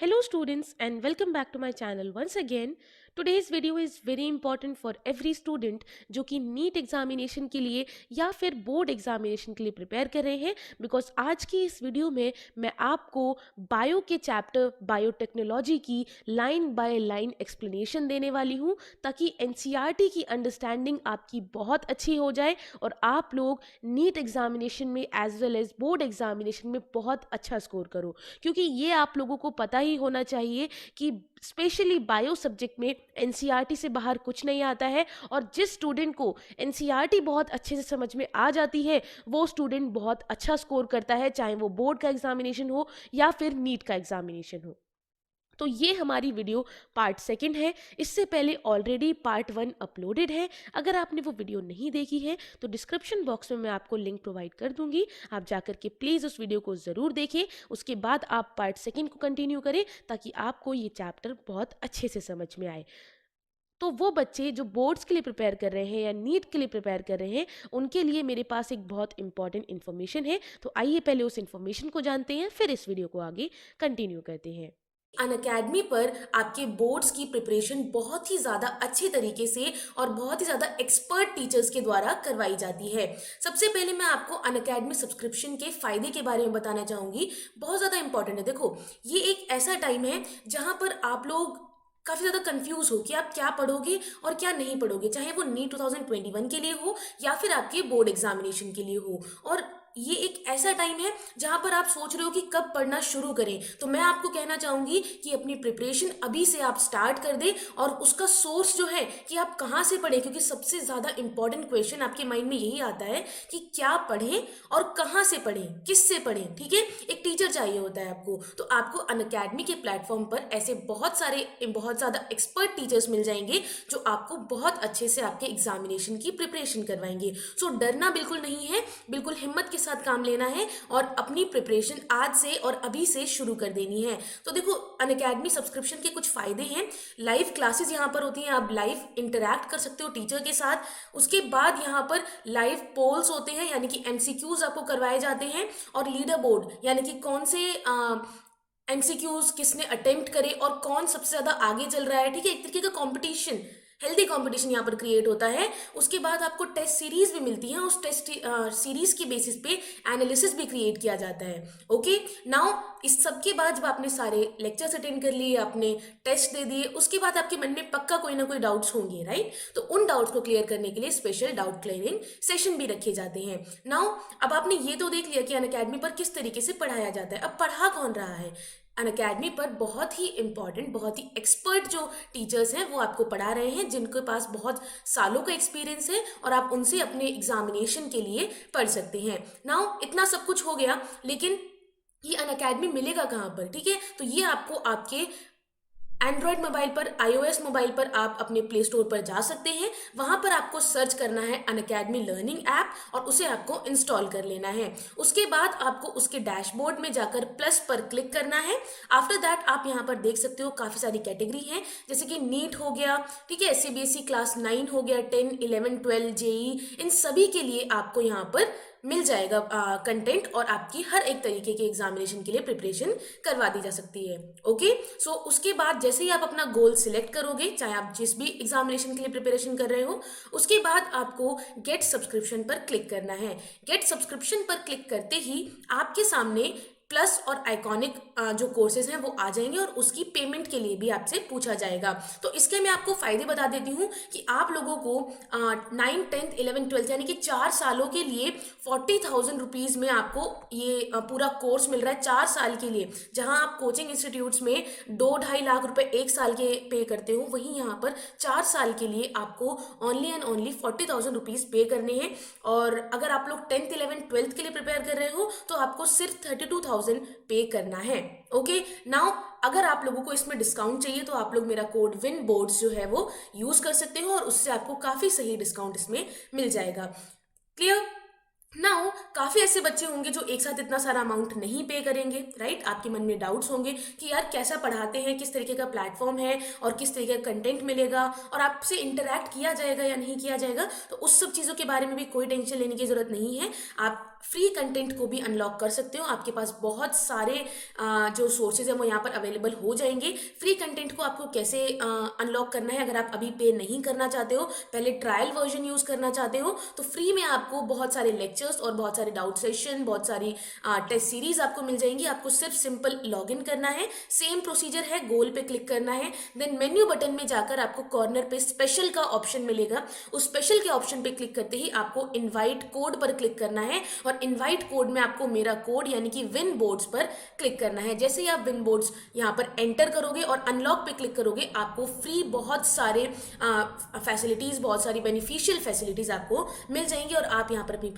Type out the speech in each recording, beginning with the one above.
Hello students and welcome back to my channel once again. Today's video is very important for every student जो कि NEET examination के लिए या फिर board examination के लिए प्रिपेयर कर रहे हैं बिकॉज आज की इस वीडियो में मैं आपको बायो के चैप्टर बायोटेक्नोलॉजी की लाइन बाय लाइन एक्सप्लेनेशन देने वाली हूँ ताकि एनसीईआरटी की अंडरस्टैंडिंग आपकी बहुत अच्छी हो जाए और आप लोग नीट एग्जामिनेशन में as well as board examination में बहुत अच्छा स्कोर करो क्योंकि ये आप लोगों को पता ही होना चाहिए कि स्पेशली बायो सब्जेक्ट में एनसीईआरटी से बाहर कुछ नहीं आता है और जिस स्टूडेंट को एनसीईआरटी बहुत अच्छे से समझ में आ जाती है वो स्टूडेंट बहुत अच्छा स्कोर करता है, चाहे वो बोर्ड का एग्जामिनेशन हो या फिर नीट का एग्जामिनेशन हो। तो ये हमारी वीडियो पार्ट सेकंड है। इससे पहले ऑलरेडी पार्ट वन अपलोडेड है। अगर आपने वो वीडियो नहीं देखी है तो डिस्क्रिप्शन बॉक्स में मैं आपको लिंक प्रोवाइड कर दूंगी, आप जाकर के प्लीज़ उस वीडियो को ज़रूर देखें। उसके बाद आप पार्ट सेकंड को कंटिन्यू करें ताकि आपको ये चैप्टर बहुत अच्छे से समझ में आए। तो वो बच्चे जो बोर्ड्स के लिए प्रिपेयर कर रहे हैं या नीट के लिए प्रिपेयर कर रहे हैं उनके लिए मेरे पास एक बहुत इंपॉर्टेंट इन्फॉर्मेशन है। तो आइए पहले उस इन्फॉर्मेशन को जानते हैं, फिर इस वीडियो को आगे कंटिन्यू करते हैं। अनअकैडमी पर आपके बोर्ड्स की प्रिपरेशन बहुत ही ज़्यादा अच्छे तरीके से और बहुत ही ज़्यादा एक्सपर्ट टीचर्स के द्वारा करवाई जाती है। सबसे पहले मैं आपको अनअकैडमी सब्सक्रिप्शन के फ़ायदे के बारे में बताना चाहूँगी। बहुत ज़्यादा इंपॉर्टेंट है। देखो, ये एक ऐसा टाइम है जहाँ पर आप लोग काफ़ी ज़्यादा कंफ्यूज हो कि आप क्या पढ़ोगे और क्या नहीं पढ़ोगे, चाहे वो नीट 2021 के लिए हो या फिर आपके बोर्ड एग्जामिनेशन के लिए हो। और ये एक ऐसा टाइम है जहां पर आप सोच रहे हो कि कब पढ़ना शुरू करें। तो मैं आपको कहना चाहूंगी कि अपनी प्रिपरेशन अभी से आप स्टार्ट कर दें और उसका सोर्स जो है कि आप कहाँ से पढ़ें, क्योंकि सबसे ज़्यादा इंपॉर्टेंट क्वेश्चन आपके माइंड में यही आता है कि क्या पढ़ें और कहाँ से पढ़ें, किससे पढ़ें। ठीक है, एक टीचर चाहिए होता है आपको। तो आपको अनअकैडमी के प्लेटफॉर्म पर ऐसे बहुत ज़्यादा एक्सपर्ट टीचर्स मिल जाएंगे जो आपको बहुत अच्छे से आपके एग्जामिनेशन की प्रिपरेशन करवाएंगे। सो डरना बिल्कुल नहीं है, बिल्कुल हिम्मत के साथ काम लेना है और अपनी प्रिपरेशन आज से और अभी से शुरू कर देनी है। तो देखो, अनअकैडमी सब्सक्रिप्शन के कुछ फायदे हैं। लाइव क्लासेस यहाँ पर होती हैं, आप लाइव इंटरैक्ट कर सकते हो टीचर के साथ। उसके बाद यहाँ पर लाइव पोल्स होते हैं, यानी कि एमसीक्यूज आपको करवाए जाते हैं। और लीडर बोर्ड, यानी कि कौन से एमसीक्यूज किसने अटेम्प्ट करे और कौन सबसे ज्यादा आगे चल रहा है। ठीक है, एक तरीके का कंपटीशन, हेल्दी कंपटीशन यहाँ पर क्रिएट होता है। उसके बाद आपको टेस्ट सीरीज भी मिलती है, उस टेस्ट सीरीज के बेसिस पे एनालिसिस भी क्रिएट किया जाता है। ओके, नाउ इस सब के बाद जब आपने सारे लेक्चर्स अटेंड कर लिए, आपने टेस्ट दे दिए, उसके बाद आपके मन में पक्का कोई ना कोई डाउट्स होंगे, राइट। तो उन डाउट्स को क्लियर करने के लिए स्पेशल डाउट क्लियरिंग सेशन भी रखे जाते हैं। नाउ अब आपने ये तो देख लिया कि अनअकैडमी पर किस तरीके से पढ़ाया जाता है। अब पढ़ा कौन रहा है अनअकैडमी पर? बहुत ही इंपॉर्टेंट, बहुत ही एक्सपर्ट जो टीचर्स हैं वो आपको पढ़ा रहे हैं, जिनके पास बहुत सालों का एक्सपीरियंस है और आप उनसे अपने एग्जामिनेशन के लिए पढ़ सकते हैं। नाउ इतना सब कुछ हो गया, लेकिन ये अनअकैडमी मिलेगा कहाँ पर? ठीक है, तो ये आपको आपके एंड्रॉयड मोबाइल पर, आईओएस मोबाइल पर आप अपने प्ले स्टोर पर जा सकते हैं। वहां पर आपको सर्च करना है अनअकैडमी लर्निंग ऐप और उसे आपको इंस्टॉल कर लेना है। उसके बाद आपको उसके डैशबोर्ड में जाकर प्लस पर क्लिक करना है। आफ्टर दैट आप यहाँ पर देख सकते हो काफ़ी सारी कैटेगरी हैं, जैसे कि नीट हो गया, ठीक है, सीबीएसई क्लास 9 हो गया, 10, 11, 12, जेई, इन सभी के लिए आपको यहाँ पर मिल जाएगा कंटेंट और आपकी हर एक तरीके के एग्जामिनेशन के लिए प्रिपरेशन करवा दी जा सकती है। ओके, सो उसके बाद जैसे ही आप अपना गोल सिलेक्ट करोगे, चाहे आप जिस भी एग्जामिनेशन के लिए प्रिपरेशन कर रहे हो, उसके बाद आपको गेट सब्सक्रिप्शन पर क्लिक करना है। गेट सब्सक्रिप्शन पर क्लिक करते ही आपके सामने प्लस और आइकॉनिक जो कोर्सेज हैं वो आ जाएंगे और उसकी पेमेंट के लिए भी आपसे पूछा जाएगा। तो इसके मैं आपको फायदे बता देती हूँ कि आप लोगों को 9, 10, 11, 12 यानी कि 4 सालों के लिए 40,000 रुपीज़ में आपको ये पूरा कोर्स मिल रहा है 4 साल के लिए। जहाँ आप कोचिंग इंस्टीट्यूट्स में 2-2.5 लाख रुपए एक साल के पे करते हो, वहीं यहाँ पर 4 साल के लिए आपको ओनली एंड ओनली 40,000 रुपीज़ पे करने हैं। और अगर आप लोग 10th, 11th, 12th के लिए प्रिपेयर कर रहे हो तो आपको सिर्फ 32,000 पे करना है। ओके, नाउ अगर आप लोगों को इसमें डिस्काउंट चाहिए तो आप लोग मेरा कोड विन बोर्ड्स जो है वो यूज कर सकते हो और उससे आपको काफी सही डिस्काउंट इसमें मिल जाएगा। क्लियर? नाउ काफी ऐसे बच्चे होंगे जो एक साथ इतना सारा अमाउंट नहीं पे करेंगे, राइट। आपके मन में डाउट्स होंगे कि यार कैसा पढ़ाते हैं, किस तरीके का प्लेटफॉर्म है और किस तरीके का कंटेंट मिलेगा और आपसे इंटरैक्ट किया जाएगा या नहीं किया जाएगा। तो उस सब चीज़ों के बारे में भी कोई टेंशन लेने की जरूरत नहीं है। आप फ्री कंटेंट को भी अनलॉक कर सकते हो। आपके पास बहुत सारे जो सोर्सेज हैं वो यहाँ पर अवेलेबल हो जाएंगे। फ्री कंटेंट को आपको कैसे अनलॉक करना है, अगर आप अभी पे नहीं करना चाहते हो, पहले ट्रायल वर्जन यूज़ करना चाहते हो, तो फ्री में आपको बहुत सारे लेक्चर्स और बहुत सारे डाउट सेशन, बहुत सारी टेस्ट सीरीज आपको मिल जाएंगी। आपको सिर्फ सिंपल लॉग इन करना है, सेम प्रोसीजर है, गोल पे क्लिक करना है, देन मेन्यू बटन में जाकर आपको कॉर्नर पे स्पेशल का ऑप्शन मिलेगा। उस स्पेशल के ऑप्शन पे क्लिक करते ही आपको इनवाइट कोड पर क्लिक करना है और इनवाइट कोड में आपको मेरा कोड यानी कि विन बोर्ड्स पर क्लिक करना है। जैसे ही आप विन बोर्ड्स यहाँ पर एंटर करोगे और अनलॉक पे क्लिक करोगे, आपको फ्री बहुत सारे फैसिलिटीज, बहुत सारी बेनिफिशियल फैसिलिटीज आपको मिल जाएंगी और आप यहाँ पर अपनी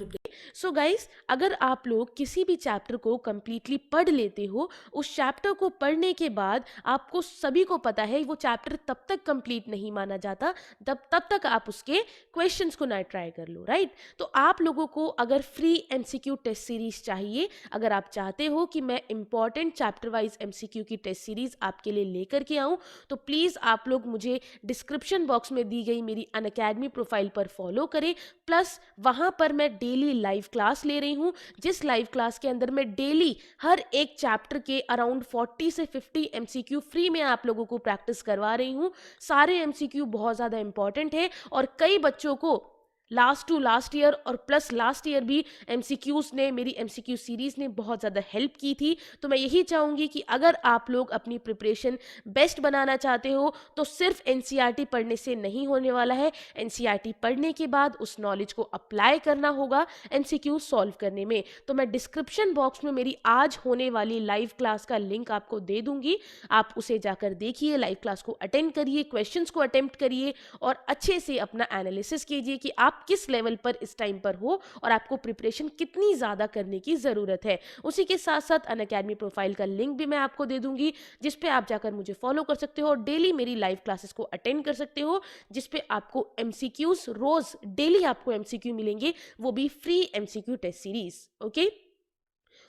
सो गाइस, अगर आप लोग किसी भी चैप्टर को कंप्लीटली पढ़ लेते हो, उस चैप्टर को पढ़ने के बाद आपको सभी को पता है वो चैप्टर तब तक कंप्लीट नहीं माना जाता तब तक आप उसके क्वेश्चंस को ना ट्राई कर लो, राइट। तो आप लोगों को अगर फ्री एमसीक्यू टेस्ट सीरीज चाहिए, अगर आप चाहते हो कि मैं इंपॉर्टेंट चैप्टर वाइज एमसीक्यू की टेस्ट सीरीज आपके लिए लेकर के आऊँ, तो प्लीज़ आप लोग मुझे डिस्क्रिप्शन बॉक्स में दी गई मेरी अनअकैडमी प्रोफाइल पर फॉलो करें। प्लस वहाँ पर मैं डेली लाइव क्लास ले रही हूँ, जिस लाइव क्लास के अंदर मैं डेली हर एक चैप्टर के अराउंड 40 से 50 एमसीक्यू फ्री में आप लोगों को प्रैक्टिस करवा रही हूँ। सारे एमसीक्यू बहुत ज़्यादा इंपॉर्टेंट है और कई बच्चों को लास्ट टू लास्ट ईयर और प्लस लास्ट ईयर भी एमसीक्यूज ने, मेरी एमसीक्यू सीरीज़ ने बहुत ज़्यादा हेल्प की थी। तो मैं यही चाहूँगी कि अगर आप लोग अपनी प्रिपरेशन बेस्ट बनाना चाहते हो तो सिर्फ एनसीईआरटी पढ़ने से नहीं होने वाला है। एनसीईआरटी पढ़ने के बाद उस नॉलेज को अप्लाई करना होगा एमसीक्यू सॉल्व करने में। तो मैं डिस्क्रिप्शन बॉक्स में मेरी आज होने वाली लाइव क्लास का लिंक आपको दे दूंगी, आप उसे जाकर देखिए, लाइव क्लास को अटेंड करिए, क्वेश्चंस को अटेम्प्ट करिए और अच्छे से अपना एनालिसिस कीजिए कि आप किस लेवल पर इस टाइम पर हो और आपको प्रिपरेशन कितनी ज़्यादा करने की ज़रूरत है। उसी के साथ साथ अनअकैडमी प्रोफाइल का लिंक भी मैं आपको दे दूंगी, जिस पे आप जाकर मुझे फॉलो कर सकते हो और डेली मेरी लाइव क्लासेस को अटेंड कर सकते हो, जिस पे आपको एमसीक्यूज रोज डेली आपको एमसीक्यू मिलेंगे, वो भी free MCQ test series. Okay,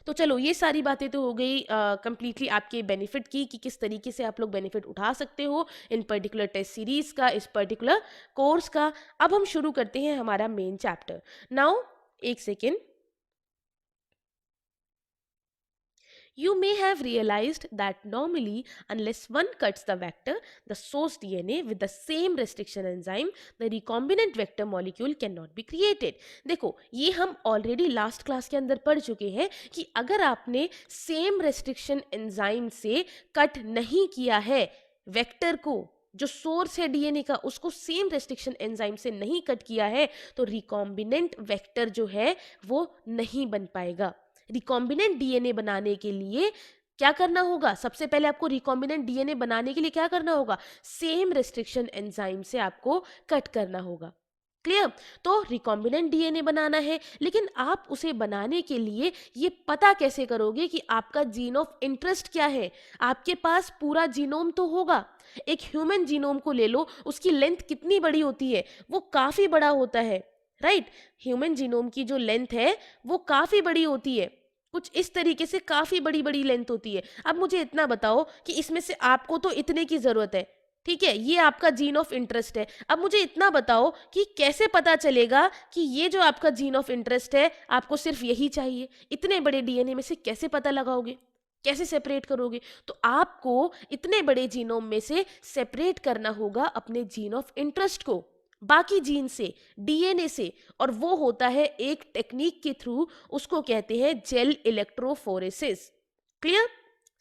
तो चलो ये सारी बातें तो हो गई कंप्लीटली आपके बेनिफिट की कि किस तरीके से आप लोग बेनिफिट उठा सकते हो इन पर्टिकुलर टेस्ट सीरीज का, इस पर्टिकुलर कोर्स का। अब हम शुरू करते हैं हमारा मेन चैप्टर। नाउ एक second, you may have realized that normally, unless one cuts the vector, the source DNA with the same restriction enzyme, the recombinant vector molecule cannot be created. देखो, ये हम ऑलरेडी लास्ट क्लास के अंदर पढ़ चुके हैं कि अगर आपने सेम रेस्ट्रिक्शन एंजाइम से कट नहीं किया है वेक्टर को, जो सोर्स है डीएनए का उसको सेम रेस्ट्रिक्शन एंजाइम से नहीं कट किया है, तो रिकॉम्बिनेंट वेक्टर जो है वो नहीं बन पाएगा। रिकॉम्बिनेंट डीएनए बनाने के लिए क्या करना होगा? सबसे पहले आपको रिकॉम्बिनेंट डीएनए बनाने के लिए क्या करना होगा? सेम रेस्ट्रिक्शन एंजाइम से आपको कट करना होगा। क्लियर? तो रिकॉम्बिनेंट डीएनए बनाना है, लेकिन आप उसे बनाने के लिए ये पता कैसे करोगे कि आपका जीन ऑफ इंटरेस्ट क्या है? आपके पास पूरा जीनोम तो होगा। एक ह्यूमन जीनोम को ले लो, उसकी लेंथ कितनी बड़ी होती है? वो काफी बड़ा होता है, राइट। ह्यूमन जीनोम की जो लेंथ है वो काफी बड़ी होती है, कुछ इस तरीके से काफी बड़ी बड़ी लेंथ होती है। अब मुझे इतना बताओ कि इसमें से आपको तो इतने की जरूरत है, ठीक है, ये आपका जीन ऑफ इंटरेस्ट है। अब मुझे इतना बताओ कि कैसे पता चलेगा कि ये जो आपका जीन ऑफ इंटरेस्ट है आपको सिर्फ यही चाहिए? इतने बड़े डीएनए में से कैसे पता लगाओगे, कैसे सेपरेट करोगे? तो आपको इतने बड़े जीनोम में से सेपरेट करना होगा अपने जीन ऑफ इंटरेस्ट को बाकी जीन से, डीएनए से, और वो होता है एक टेक्निक के थ्रू, उसको कहते हैं जेल इलेक्ट्रोफोरेसिस। क्लियर?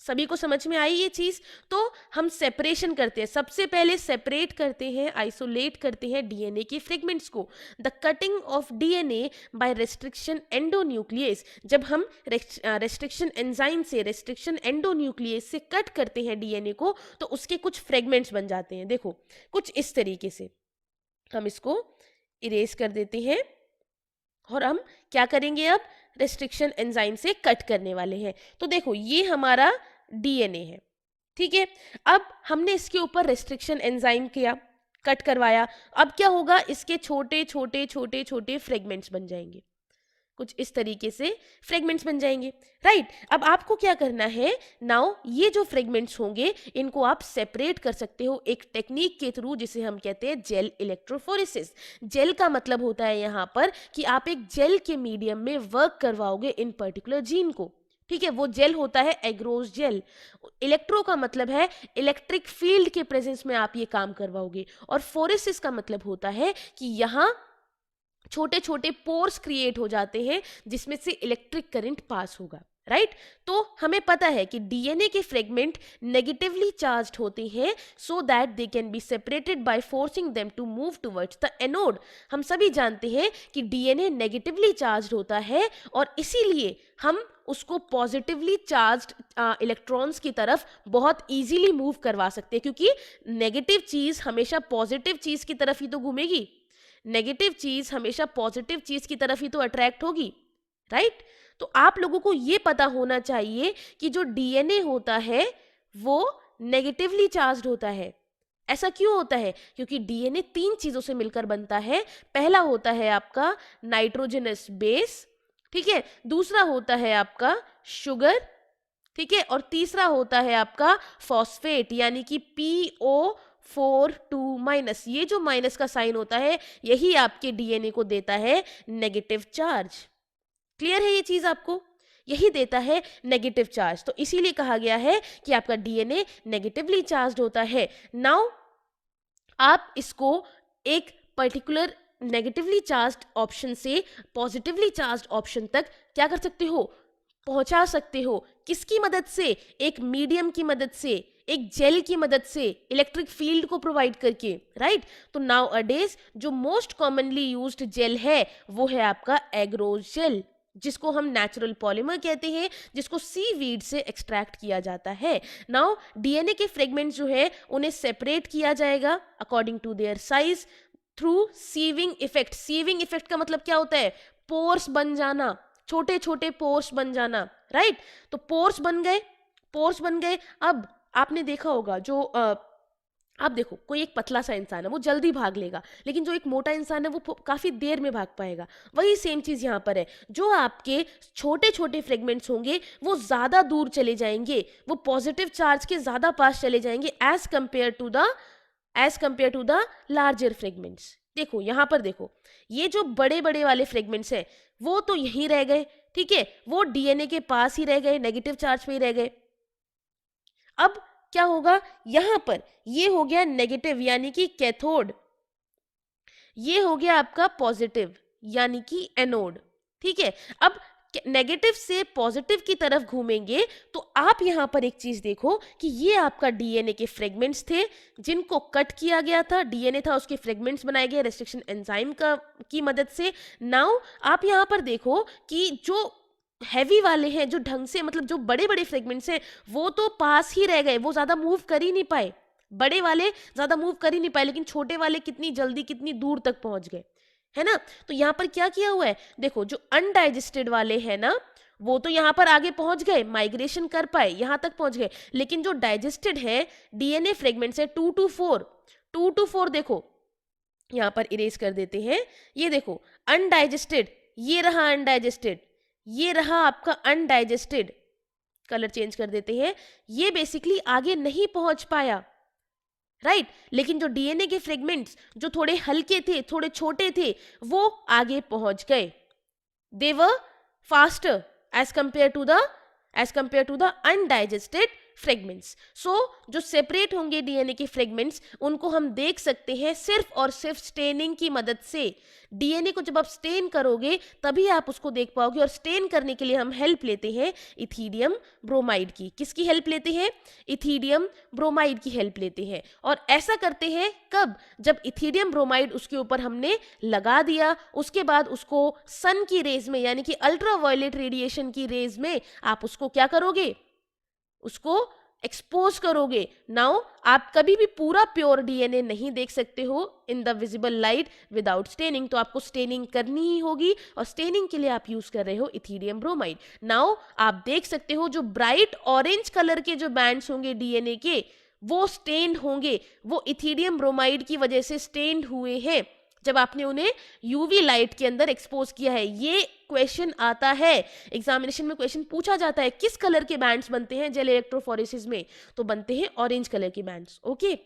सभी को समझ में आई ये चीज? तो हम सेपरेशन करते हैं, सबसे पहले सेपरेट करते हैं, आइसोलेट करते हैं डीएनए के फ्रेगमेंट्स को। The cutting of DNA by restriction endonuclease, जब हम रेस्ट्रिक्शन एंजाइम से, रेस्ट्रिक्शन एंडोन्यूक्लियस से कट करते हैं डीएनए को, तो उसके कुछ फ्रेगमेंट्स बन जाते हैं। देखो कुछ इस तरीके से, हम इसको इरेज कर देते हैं और हम क्या करेंगे, अब रेस्ट्रिक्शन एंजाइम से कट करने वाले हैं। तो देखो ये हमारा डीएनए है, ठीक है। अब हमने इसके ऊपर रेस्ट्रिक्शन एंजाइम किया, कट करवाया, अब क्या होगा, इसके छोटे छोटे छोटे छोटे फ्रेगमेंट्स बन जाएंगे। कुछ इस तरीके से फ्रेगमेंट्स बन जाएंगे, राइट। अब आपको क्या करना है, नाउ ये जो फ्रेगमेंट्स होंगे इनको आप सेपरेट कर सकते हो एक टेक्निक के थ्रू जिसे हम कहते हैं जेल इलेक्ट्रोफोरेसिस। जेल का मतलब होता है यहाँ पर कि आप एक जेल के मीडियम में वर्क करवाओगे इन पर्टिकुलर जीन को, ठीक है। वो जेल होता है एग्रोस जेल। इलेक्ट्रो का मतलब है इलेक्ट्रिक फील्ड के प्रेजेंस में आप ये काम करवाओगे, और फोरेसिस का मतलब होता है कि यहाँ छोटे छोटे पोर्स क्रिएट हो जाते हैं जिसमें से इलेक्ट्रिक करंट पास होगा, राइट। तो हमें पता है कि डीएनए के फ्रेगमेंट नेगेटिवली चार्ज्ड होते हैं so that they can be separated by forcing them to move towards the anode. हम सभी जानते हैं कि डीएनए नेगेटिवली चार्ज्ड होता है और इसीलिए हम उसको पॉजिटिवली चार्ज्ड इलेक्ट्रॉन्स की तरफ बहुत इजीली मूव करवा सकते हैं, क्योंकि नेगेटिव चीज हमेशा पॉजिटिव चीज की तरफ ही तो घूमेगी, नेगेटिव चीज हमेशा पॉजिटिव चीज की तरफ ही तो अट्रैक्ट होगी, राइट। तो आप लोगों को ये पता होना चाहिए कि जो डीएनए होता है वो नेगेटिवली चार्ज्ड होता है। ऐसा क्यों होता है? क्योंकि डीएनए 3 चीजों से मिलकर बनता है। पहला होता है आपका नाइट्रोजनस बेस, ठीक है, दूसरा होता है आपका शुगर, ठीक है, और तीसरा होता है आपका फॉस्फेट यानी कि PO4 2-। ये जो माइनस का साइन होता है यही आपके डीएनए को देता है नेगेटिव चार्ज। क्लियर है ये चीज आपको? यही देता है नेगेटिव चार्ज। तो इसीलिए कहा गया है कि आपका डीएनए नेगेटिवली चार्ज्ड होता है। नाउ आप इसको एक पर्टिकुलर नेगेटिवली चार्ज्ड ऑप्शन से पॉजिटिवली चार्ज्ड ऑप्शन तक क्या कर सकते हो, पहुंचा सकते हो। किसकी मदद से? एक मीडियम की मदद से, एक जेल की मदद से, इलेक्ट्रिक फील्ड को प्रोवाइड करके, राइट। तो नाउ अडेज जो मोस्ट कॉमनली यूज्ड जेल है वो है आपका एग्रोस जेल, जिसको हम नेचुरल पॉलीमर कहते हैं, जिसको सीवीड से एक्सट्रैक्ट किया जाता है। नाउ डीएनए के फ्रेगमेंट्स जो है उन्हें सेपरेट किया जाएगा according to their size through sieving effect. Sieving effect का मतलब क्या होता है? पोर्स बन जाना, छोटे छोटे पोर्स बन जाना, राइट। तो पोर्स बन गए, पोर्स बन गए। अब आपने देखा होगा जो आप देखो कोई एक पतला सा इंसान है वो जल्दी भाग लेगा, लेकिन जो एक मोटा इंसान है वो काफी देर में भाग पाएगा। वही सेम चीज यहाँ पर है, जो आपके छोटे छोटे फ्रेगमेंट्स होंगे वो ज्यादा दूर चले जाएंगे, वो पॉजिटिव चार्ज के ज्यादा पास चले जाएंगे as compare to the larger fragments. देखो यहाँ पर देखो, ये जो बड़े बड़े वाले फ्रेगमेंट्स हैं वो तो यहीं रह गए, ठीक है, वो डीएनए के पास ही रह गए, नेगेटिव चार्ज पे ही रह गए। अब क्या होगा, यहां पर ये हो गया नेगेटिव यानी कि कैथोड, ये हो गया आपका पॉजिटिव यानी कि एनोड, ठीक है। अब नेगेटिव से पॉजिटिव की तरफ घूमेंगे तो आप यहां पर एक चीज देखो कि ये आपका डीएनए के फ्रेगमेंट्स थे जिनको कट किया गया था, डीएनए था उसके फ्रेगमेंट्स बनाए गए रेस्ट्रिक्शन एंजाइम की मदद से। नाउ आप यहां पर देखो कि जो हैवी वाले हैं, जो ढंग से मतलब जो बड़े बड़े फ्रेगमेंट्स हैं वो तो पास ही रह गए, वो ज्यादा मूव कर ही नहीं पाए, बड़े वाले ज्यादा मूव कर ही नहीं पाए, लेकिन छोटे वाले कितनी जल्दी कितनी दूर तक पहुंच गए, है ना। तो यहाँ पर क्या किया हुआ है, देखो जो अनडाइजेस्टेड वाले हैं ना वो तो यहाँ पर आगे पहुंच गए, माइग्रेशन कर पाए, यहाँ तक पहुंच गए, लेकिन जो डाइजेस्टेड है डीएनए फ्रेगमेंट्स है 2 to 4 देखो यहाँ पर इरेज कर देते हैं। ये देखो अनडाइजेस्टेड, ये रहा अनडाइजेस्टेड, ये रहा आपका अनडाइजेस्टेड, कलर चेंज कर देते हैं, ये बेसिकली आगे नहीं पहुंच पाया, राइट। लेकिन जो डीएनए के फ्रेगमेंट्स जो थोड़े हल्के थे, थोड़े छोटे थे, वो आगे पहुंच गए, they were faster as compare to the undigested fragments. So जो सेपरेट होंगे डीएनए के फ्रेगमेंट्स उनको हम देख सकते हैं सिर्फ और सिर्फ स्टेनिंग की मदद से। डीएनए को जब आप स्टेन करोगे तभी आप उसको देख पाओगे, और स्टेन करने के लिए हम हेल्प लेते हैं इथीडियम ब्रोमाइड की। किसकी हेल्प लेते हैं? इथीडियम ब्रोमाइड की हेल्प लेते हैं। और ऐसा करते हैं कब? जब इथीडियम ब्रोमाइड उसके ऊपर हमने लगा दिया, उसके बाद उसको सन की रेज में यानी कि अल्ट्रावायलेट रेडिएशन की रेज में आप उसको क्या करोगे, उसको एक्सपोज करोगे। नाउ आप कभी भी पूरा प्योर डीएनए नहीं देख सकते हो in the visible light without staining, तो आपको स्टेनिंग करनी ही होगी, और स्टेनिंग के लिए आप यूज कर रहे हो इथीडियम ब्रोमाइड। नाउ आप देख सकते हो जो ब्राइट ऑरेंज कलर के जो बैंड्स होंगे डीएनए के वो स्टेन्ड होंगे, वो इथीडियम ब्रोमाइड की वजह से स्टेन्ड हुए हैं। जब आपने उन्हें यूवी लाइट के अंदर एक्सपोज किया है। ये क्वेश्चन आता है एग्जामिनेशन में, क्वेश्चन पूछा जाता है किस कलर के बैंड्स बनते हैं जेल इलेक्ट्रोफोरेसिस में, तो बनते हैं ऑरेंज कलर के बैंड्स। ओके,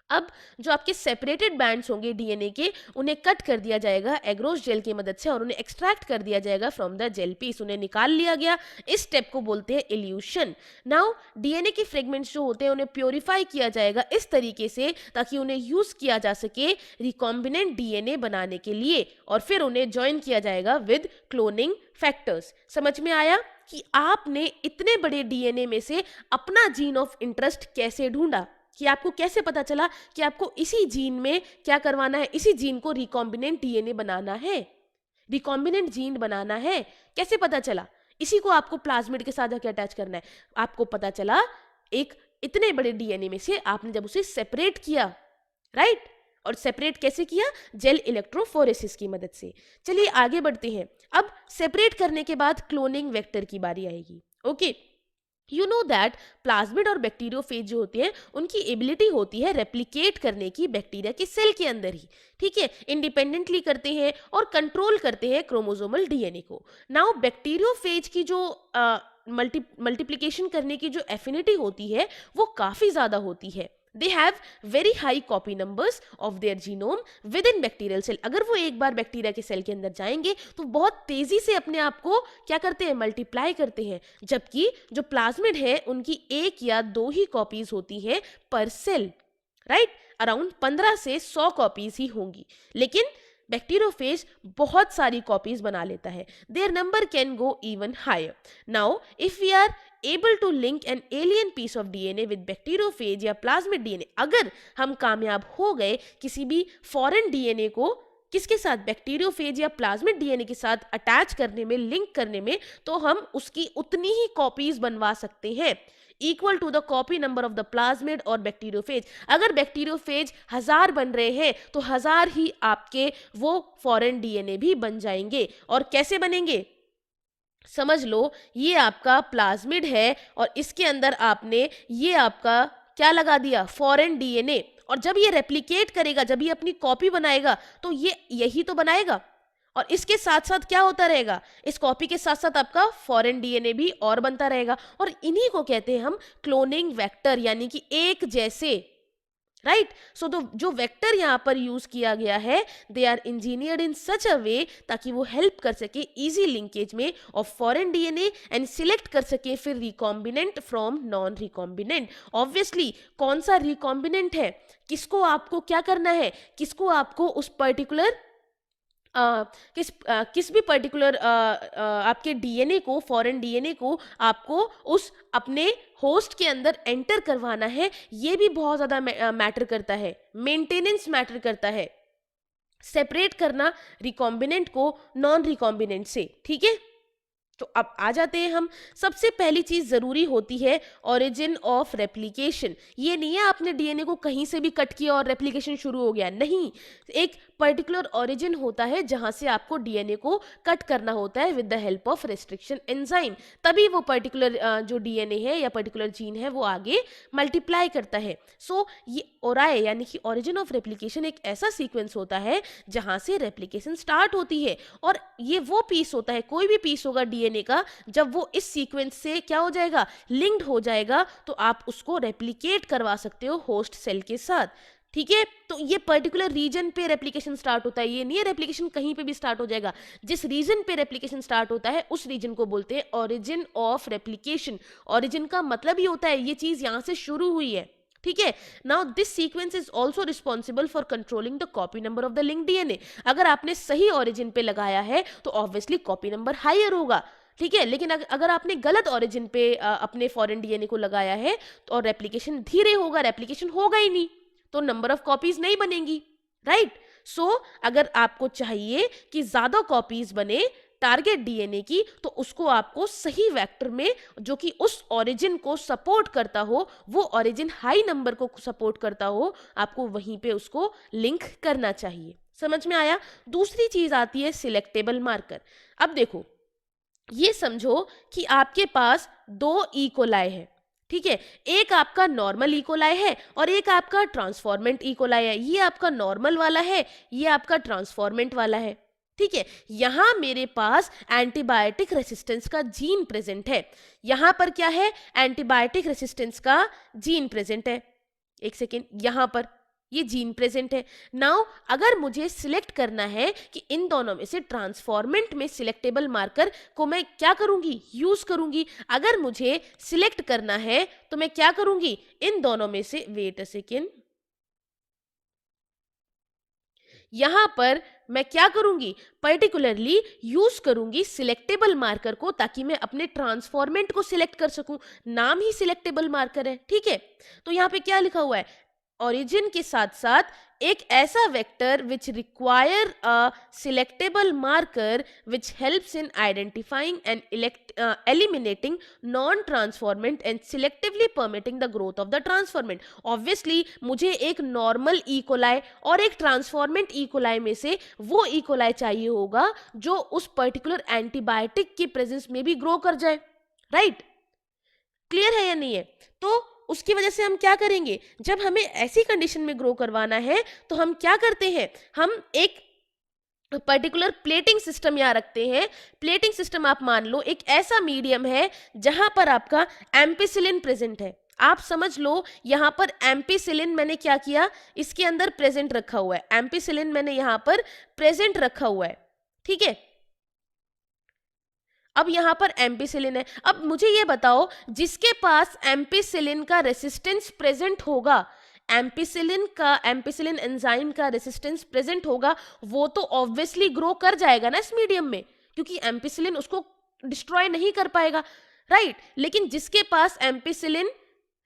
अब जो आपके सेपरेटेड बैंड्स होंगे डीएनए के, उन्हें कट कर दिया जाएगा एग्रोस जेल की मदद से और उन्हें एक्सट्रैक्ट कर दिया जाएगा फ्रॉम द जेल पीस, उन्हें निकाल लिया गया। इस स्टेप को बोलते हैं इल्यूशन। नाउ डीएनए के फ्रेगमेंट्स जो होते हैं उन्हें प्योरीफाई किया जाएगा इस तरीके से ताकि उन्हें यूज किया जा सके रिकॉम्बिनेंट डीएनए बनाने के लिए, और फिर उन्हें ज्वाइन किया जाएगा विद क्लोनिंग फैक्टर्स। समझ में आया कि आपने इतने बड़े डीएनए में से अपना जीन ऑफ इंटरेस्ट कैसे ढूंढा, कि आपको कैसे पता चला कि आपको इसी जीन में क्या करवाना है, इसी जीन को रिकॉम्बिनेंट डीएनए बनाना है, रिकॉम्बिनेंट जीन बनाना है। कैसे पता चला? इसी को आपको प्लाज्मिड के साथ जाके अटैच करना है। आपको पता चला एक इतने बड़े डीएनए में से आपने जब उसे सेपरेट किया, राइट, और सेपरेट कैसे किया? जेल इलेक्ट्रोफोरेसिस की मदद से। चलिए आगे बढ़ते हैं। अब सेपरेट करने के बाद क्लोनिंग वेक्टर की बारी आएगी। Okay, you know that plasmid और बैक्टीरियोफेज जो होते हैं उनकी एबिलिटी होती है रेप्लिकेट करने की बैक्टीरिया के सेल के अंदर ही, ठीक है, इंडिपेंडेंटली करते हैं और कंट्रोल करते हैं क्रोमोसोमल डीएनए को। नाउ बैक्टीरियोफेज की जो मल्टीप्लिकेशन करने की जो एफिनिटी होती है वो काफ़ी ज़्यादा होती है। They have very high copy numbers of their genome within bacterial cell. अगर वो एक बार बैक्टीरिया के सेल के अंदर जाएंगे तो बहुत तेजी से अपने आप को क्या करते हैं? मल्टीप्लाई करते हैं। जबकि जो प्लाज्मिड है उनकी 1 या 2 ही कॉपीज होती हैं पर सेल, राइट, अराउंड 15 से 100 कॉपीज ही होंगी। लेकिन बैक्टीरियोफेज बहुत सारी कॉपीज बना लेता है। Their number can go even higher. Now if we are able to link an alien piece of DNA with bacteriophage या plasmid DNA, अगर हम कामयाब हो गए किसी भी फॉरेन डीएनए को किसके साथ? बैक्टीरियोफेज या प्लाज्मिड डीएनए के साथ अटैच करने में, लिंक करने में, तो हम उसकी उतनी ही कॉपीज बनवा सकते हैं equal to the copy number of the plasmid और बैक्टीरियोफेज। अगर बैक्टीरियोफेज 1000 बन रहे हैं तो 1000 ही आपके वो फॉरेन डीएनए भी बन जाएंगे। और कैसे बनेंगे? समझ लो, ये आपका प्लाज्मिड है और इसके अंदर आपने ये आपका क्या लगा दिया? Foreign DNA. और जब ये रेप्लिकेट करेगा, जब ये अपनी कॉपी बनाएगा तो ये यही तो बनाएगा, और इसके साथ साथ क्या होता रहेगा? इस कॉपी के साथ साथ आपका फॉरेन डीएनए भी और बनता रहेगा। और इन्हीं को कहते हैं हम क्लोनिंग वेक्टर, यानी कि एक जैसे, राइट। सो जो वेक्टर यहाँ पर यूज किया गया है, दे आर इंजीनियर्ड इन सच अ वे ताकि वो हेल्प कर सके इजी लिंकेज में of foreign DNA and select कर सके फिर recombinant from non recombinant. Obviously कौन सा रिकॉम्बिनेंट है, किसको आपको क्या करना है, किसको आपको उस पर्टिकुलर किस भी पर्टिकुलर आपके डीएनए को, फॉरेन डीएनए को आपको उस अपने होस्ट के अंदर एंटर करवाना है। ये भी बहुत ज़्यादा मैटर करता है, मेंटेनेंस मैटर करता है, सेपरेट करना रिकॉम्बिनेंट को नॉन रिकॉम्बिनेंट से, ठीक है। तो अब आ जाते हैं हम। सबसे पहली चीज जरूरी होती है ओरिजिन ऑफ रेप्लिकेशन। ये नहीं है आपने डीएनए को कहीं से भी कट किया और रेप्लिकेशन शुरू हो गया, नहीं। एक पर्टिकुलर ओरिजिन होता है जहां से आपको डीएनए को कट करना होता है with the help of restriction enzyme, तभी वो पर्टिकुलर जो डीएनए है या पर्टिकुलर जीन है वो आगे मल्टीप्लाई करता है। सो ये ओराई यानी कि ओरिजिन ऑफ रेप्लिकेशन एक ऐसा सीक्वेंस होता है जहां से रेप्लिकेशन स्टार्ट होती है, और ये वो पीस होता है, कोई भी पीस होगा डीएनए का, जब वो इस सीक्वेंस से क्या हो जाएगा, लिंक्ड हो जाएगा, तो आप उसको रेप्लिकेट करवा सकते हो होस्ट सेल के साथ, ठीक है। तो ये पर्टिकुलर रीजन पे रेप्लिकेशन स्टार्ट होता है, ये नहीं है रेप्लिकेशन कहीं पे भी स्टार्ट हो जाएगा। जिस रीजन पे रेप्लिकेशन स्टार्ट होता है उस रीजन को बोलते हैं ओरिजिन ऑफ रेप्लिकेशन। ओरिजिन का मतलब ही होता है ये चीज यहां से शुरू हुई है, ठीक है। Now this sequence is also responsible for controlling the copy number of the link DNA. अगर आपने सही ओरिजिन पे लगाया है तो ऑब्वियसली कॉपी नंबर हायर होगा, ठीक है। लेकिन अगर आपने गलत ओरिजिन पे अपने फॉरेन डीएनए को लगाया है तो और रेप्लिकेशन धीरे होगा, रेप्लिकेशन होगा ही नहीं, तो नंबर ऑफ कॉपीज नहीं बनेंगी, राइट। सो अगर आपको चाहिए कि ज्यादा कॉपीज बने टारगेट डीएनए की, तो उसको आपको सही वेक्टर में जो कि उस ओरिजिन को सपोर्ट करता हो, वो ओरिजिन हाई नंबर को सपोर्ट करता हो, आपको वहीं पे उसको लिंक करना चाहिए। समझ में आया। दूसरी चीज आती है सिलेक्टेबल मार्कर। अब देखो, ये समझो कि आपके पास 2 ई कोलाई है, ठीक है, एक आपका नॉर्मल इकोलाई है और एक आपका ट्रांसफॉर्मेंट इकोलाई है। ये आपका नॉर्मल वाला है, ये आपका ट्रांसफॉर्मेंट वाला है। ठीक है, यहां मेरे पास एंटीबायोटिक रेसिस्टेंस का जीन प्रेजेंट है। यहां पर क्या है, एंटीबायोटिक रेसिस्टेंस का जीन प्रेजेंट है। एक सेकेंड, यहां पर ये जीन प्रेजेंट है। नाउ अगर मुझे सिलेक्ट करना है कि इन दोनों में से ट्रांसफॉर्मेंट में सिलेक्टेबल मार्कर को मैं क्या करूंगी, यूज करूंगी। अगर मुझे सिलेक्ट करना है तो मैं क्या करूंगी, इन दोनों में से, वेट अ सेकेंड, यहां पर मैं क्या करूंगी, पर्टिकुलरली यूज करूंगी सिलेक्टेबल मार्कर को, ताकि मैं अपने ट्रांसफॉर्मेंट को सिलेक्ट कर सकूं। नाम ही सिलेक्टेबल मार्कर है। ठीक है, तो यहां पे क्या लिखा हुआ है, ओरिजिन के साथ साथ एक ऐसा vector which require a selectable marker which helps in identifying and eliminating non transformant and selectively permitting the growth of the transformant. Obviously मुझे एक नॉर्मल इकोलाई और एक ट्रांसफॉर्मेंट इकोलाई में से वो इकोलाई चाहिए होगा जो उस पर्टिकुलर एंटीबायोटिक की प्रेजेंस में भी ग्रो कर जाए। राइट, क्लियर है या नहीं है? तो उसकी वजह से हम क्या करेंगे, जब हमें ऐसी कंडीशन में ग्रो करवाना है तो हम क्या करते हैं, हम एक पर्टिकुलर प्लेटिंग सिस्टम यहाँ रखते हैं। प्लेटिंग सिस्टम आप मान लो एक ऐसा मीडियम है जहां पर आपका एम्पिसिलिन प्रेजेंट है। आप समझ लो यहां पर एम्पिसिलिन मैंने क्या किया, इसके अंदर प्रेजेंट रखा हुआ है। एम्पिसिलिन मैंने यहां पर प्रेजेंट रखा हुआ है। ठीक है, अब यहां पर एम्पिसिलिन है। अब मुझे ये बताओ, जिसके पास एम्पिसिलिन का रेसिस्टेंस प्रेजेंट होगा, एम्पिसिलिन एंजाइम का रेसिस्टेंस प्रेजेंट होगा, वो तो ऑब्वियसली ग्रो कर जाएगा ना इस मीडियम में, क्योंकि एम्पिसिलिन उसको डिस्ट्रॉय नहीं कर पाएगा। राइट, लेकिन जिसके पास एम्पिसिलिन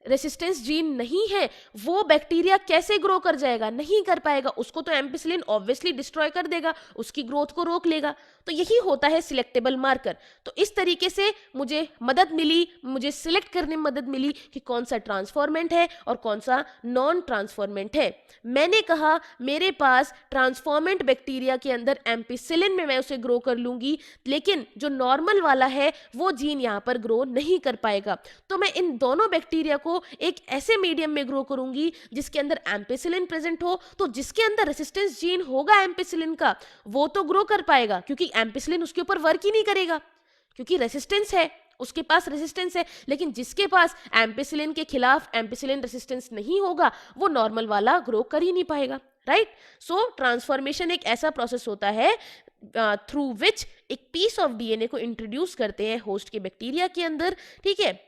रेसिस्टेंस जीन नहीं है, वो बैक्टीरिया कैसे ग्रो कर जाएगा, नहीं कर पाएगा। उसको तो एम्पिसिलिन ऑब्वियसली डिस्ट्रॉय कर देगा, उसकी ग्रोथ को रोक लेगा। तो यही होता है सिलेक्टेबल मार्कर। तो इस तरीके से मुझे मदद मिली, मुझे सिलेक्ट करने में मदद मिली कि कौन सा ट्रांसफॉर्मेंट है और कौन सा नॉन ट्रांसफॉर्मेंट है। मैंने कहा मेरे पास ट्रांसफॉर्मेंट बैक्टीरिया के अंदर एम्पिसिलिन में मैं उसे ग्रो कर लूंगी, लेकिन जो नॉर्मल वाला है वो जीन यहाँ पर ग्रो नहीं कर पाएगा। तो मैं इन दोनों बैक्टीरिया को एक ऐसे मीडियम में ग्रो करूंगी जिसके अंदर एम्पिसिलिन प्रेजेंट हो। तो जिसके अंदर रेसिस्टेंस जीन होगा एम्पिसिलिन का, वो तो ग्रो कर पाएगा, क्योंकि एम्पिसिलिन उसके ऊपर वर्क ही नहीं करेगा, क्योंकि रेसिस्टेंस है, उसके पास रेसिस्टेंस है। लेकिन जिसके पास एम्पिसिलिन के खिलाफ एम्पिसिलिन रेसिस्टेंस नहीं होगा, वो नॉर्मल वाला ग्रो कर ही नहीं पाएगा। राइट, सो ट्रांसफॉर्मेशन एक ऐसा प्रोसेस होता है थ्रू विच एक पीस ऑफ डीएनए को इंट्रोड्यूस करते हैं होस्ट के बैक्टीरिया के अंदर। ठीक है,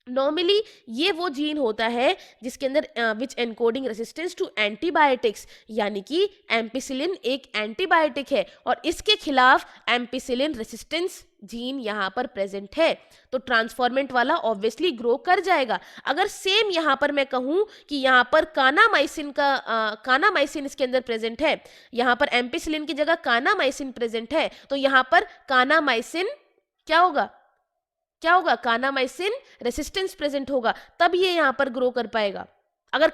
नॉर्मली ये वो जीन होता है जिसके अंदर विच एनकोडिंग रेसिस्टेंस टू एंटीबायोटिक्स, यानी कि एम्पिसिलिन एक एंटीबायोटिक है और इसके खिलाफ एम्पिसिलिन रेसिस्टेंस जीन यहाँ पर प्रेजेंट है। तो ट्रांसफॉर्मेंट वाला ऑब्वियसली ग्रो कर जाएगा। अगर सेम यहाँ पर मैं कहूँ कि यहाँ पर कानामाइसिन इसके अंदर प्रेजेंट है, यहाँ पर एम्पिसिलिन की जगह कानामाइसिन प्रेजेंट है, तो यहाँ पर कानामाइसिन क्या होगा, कानामाइसिन रेसिस्टेंस प्रेजेंट होगा, तब ये यहाँ पर ग्रो कर पाएगा। अगर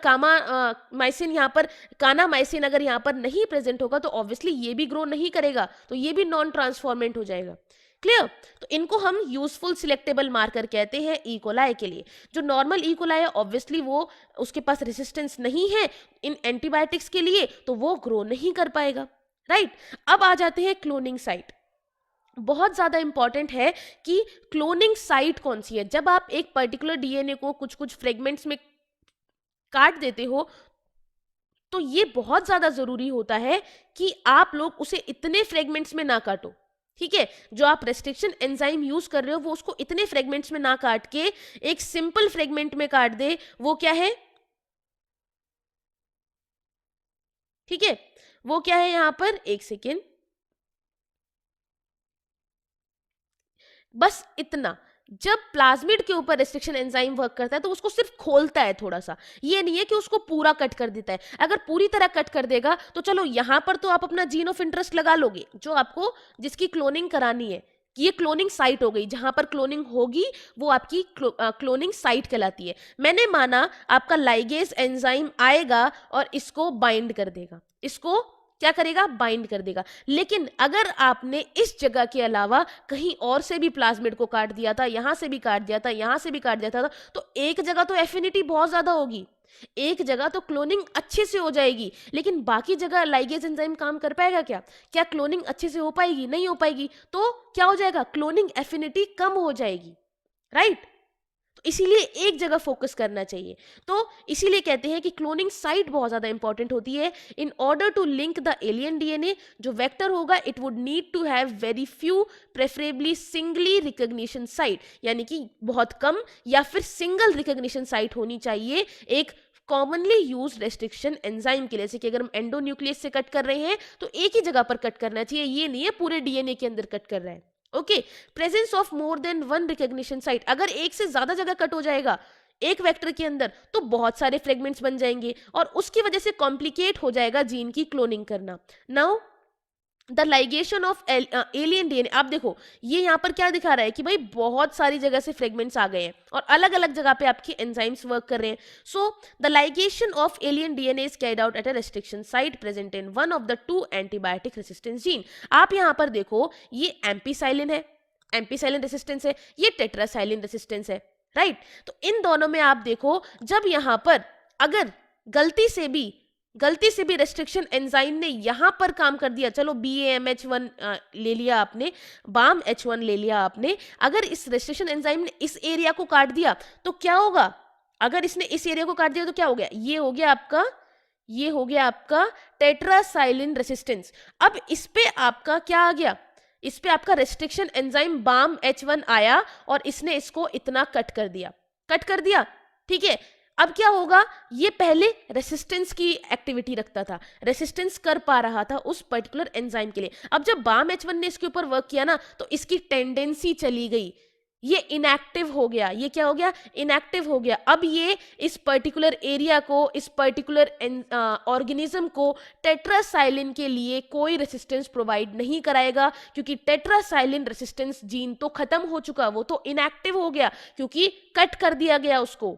माइसिन यहाँ पर, कानामाइसिन अगर यहाँ पर नहीं प्रेजेंट होगा तो ऑब्वियसली ये भी ग्रो नहीं करेगा, तो ये भी नॉन ट्रांसफॉर्मेंट हो जाएगा। क्लियर? तो इनको हम यूजफुल सिलेक्टेबल मार्कर कहते हैं इकोलाई के लिए। जो नॉर्मल इकोलाई है ऑब्वियसली वो उसके पास रेसिस्टेंस नहीं है इन एंटीबायोटिक्स के लिए, तो वो ग्रो नहीं कर पाएगा। राइट, अब आ जाते हैं क्लोनिंग साइट। बहुत ज़्यादा इंपॉर्टेंट है कि क्लोनिंग साइट कौन सी है। जब आप एक पर्टिकुलर डीएनए को कुछ कुछ फ्रेगमेंट्स में काट देते हो, तो ये बहुत ज़्यादा ज़रूरी होता है कि आप लोग उसे इतने फ्रेगमेंट्स में ना काटो। ठीक है, जो आप रेस्ट्रिक्शन एंजाइम यूज कर रहे हो वो उसको इतने फ्रेगमेंट्स में ना काट के एक सिंपल फ्रेगमेंट में काट दे। वो क्या है, ठीक है, वो क्या है यहाँ पर, एक सेकेंड, बस इतना। जब प्लाज्मिड के ऊपर रेस्ट्रिक्शन एंजाइम वर्क करता है तो उसको सिर्फ खोलता है थोड़ा सा, ये नहीं है कि उसको पूरा कट कर देता है। अगर पूरी तरह कट कर देगा तो चलो यहां पर तो आप अपना जीन ऑफ इंटरेस्ट लगा लोगे, जो आपको जिसकी क्लोनिंग करानी है, ये क्लोनिंग साइट हो गई। जहां पर क्लोनिंग होगी वो आपकी क्लोनिंग साइट कहलाती है। मैंने माना आपका लाइगेज एंजाइम आएगा और इसको बाइंड कर देगा, इसको क्या करेगा, बाइंड कर देगा। लेकिन अगर आपने इस जगह के अलावा कहीं और से भी प्लाज्मिड को काट दिया था, यहां से भी काट दिया था, यहां से भी काट दिया था, तो एक जगह तो एफिनिटी बहुत ज्यादा होगी, एक जगह तो क्लोनिंग अच्छे से हो जाएगी, लेकिन बाकी जगह लाइगेज एंजाइम काम कर पाएगा क्या? क्या क्लोनिंग अच्छे से हो पाएगी? नहीं हो पाएगी। तो क्या हो जाएगा, क्लोनिंग एफिनिटी कम हो जाएगी, राइट। तो इसीलिए एक जगह फोकस करना चाहिए। तो इसीलिए कहते हैं कि क्लोनिंग साइट बहुत ज्यादा इंपॉर्टेंट होती है। In order to link the alien DNA, जो वेक्टर होगा it would need to have very few, preferably singly recognition site, यानी कि बहुत कम या फिर सिंगल रिकॉग्निशन साइट होनी चाहिए एक कॉमनली यूज रेस्ट्रिक्शन एंजाइम के लिए। जैसे कि अगर हम एंडोन्यूक्लियस से कट कर रहे हैं तो एक ही जगह पर कट करना चाहिए, ये नहीं है पूरे डीएनए के अंदर कट कर रहा है। Okay, presence of more than one recognition site, अगर एक से ज्यादा जगह कट हो जाएगा एक वेक्टर के अंदर तो बहुत सारे फ्रेगमेंट्स बन जाएंगे और उसकी वजह से कॉम्प्लिकेट हो जाएगा जीन की क्लोनिंग करना। Now the ligation of alien DNA, आप देखो ये यहाँ पर क्या दिखा रहा है कि भाई बहुत सारी जगह से फ्रेगमेंट्स आ गए हैं और अलग अलग जगह पे आपकी एंजाइम्स वर्क कर रहे हैं। So the ligation of alien DNA is carried out at a restriction site present in one of the two antibiotic resistance gene. आप यहाँ पर देखो ये एम्पीसाइलिन है, एम्पीसाइलिन रेसिस्टेंस है, ये टेट्रासाइलिन रेसिस्टेंस है, राइट। तो इन दोनों में आप देखो जब यहाँ पर अगर गलती से भी रेस्ट्रिक्शन एंजाइम ने यहां पर काम कर दिया, चलो BAMH1 ले लिया आपने, BAMH1 ले लिया आपने, अगर इस रेस्ट्रिक्शन एंजाइम ने इस एरिया को काट दिया तो क्या होगा, अगर इसने इस एरिया को काट दिया तो क्या हो गया, ये हो गया आपका टेट्रासाइलिन रेसिस्टेंस। अब इस पे आपका क्या आ गया, इस पे आपका रेस्ट्रिक्शन एंजाइम BAMH1 आया और इसने इसको इतना कट कर दिया, ठीक है। अब क्या होगा, ये पहले रेसिस्टेंस की एक्टिविटी रखता था, रेसिस्टेंस कर पा रहा था उस पर्टिकुलर एंजाइम के लिए। अब जब BAMH1 ने इसके ऊपर वर्क किया ना तो इसकी टेंडेंसी चली गई, ये इनएक्टिव हो गया, ये क्या हो गया, इनएक्टिव हो गया। अब ये इस पर्टिकुलर एरिया को, इस पर्टिकुलर ऑर्गेनिज्म को टेट्रासाइलिन के लिए कोई रेसिस्टेंस प्रोवाइड नहीं कराएगा, क्योंकि टेट्रासाइलिन रेसिस्टेंस जीन तो खत्म हो चुका, वो तो इनएक्टिव हो गया क्योंकि कट कर दिया गया उसको।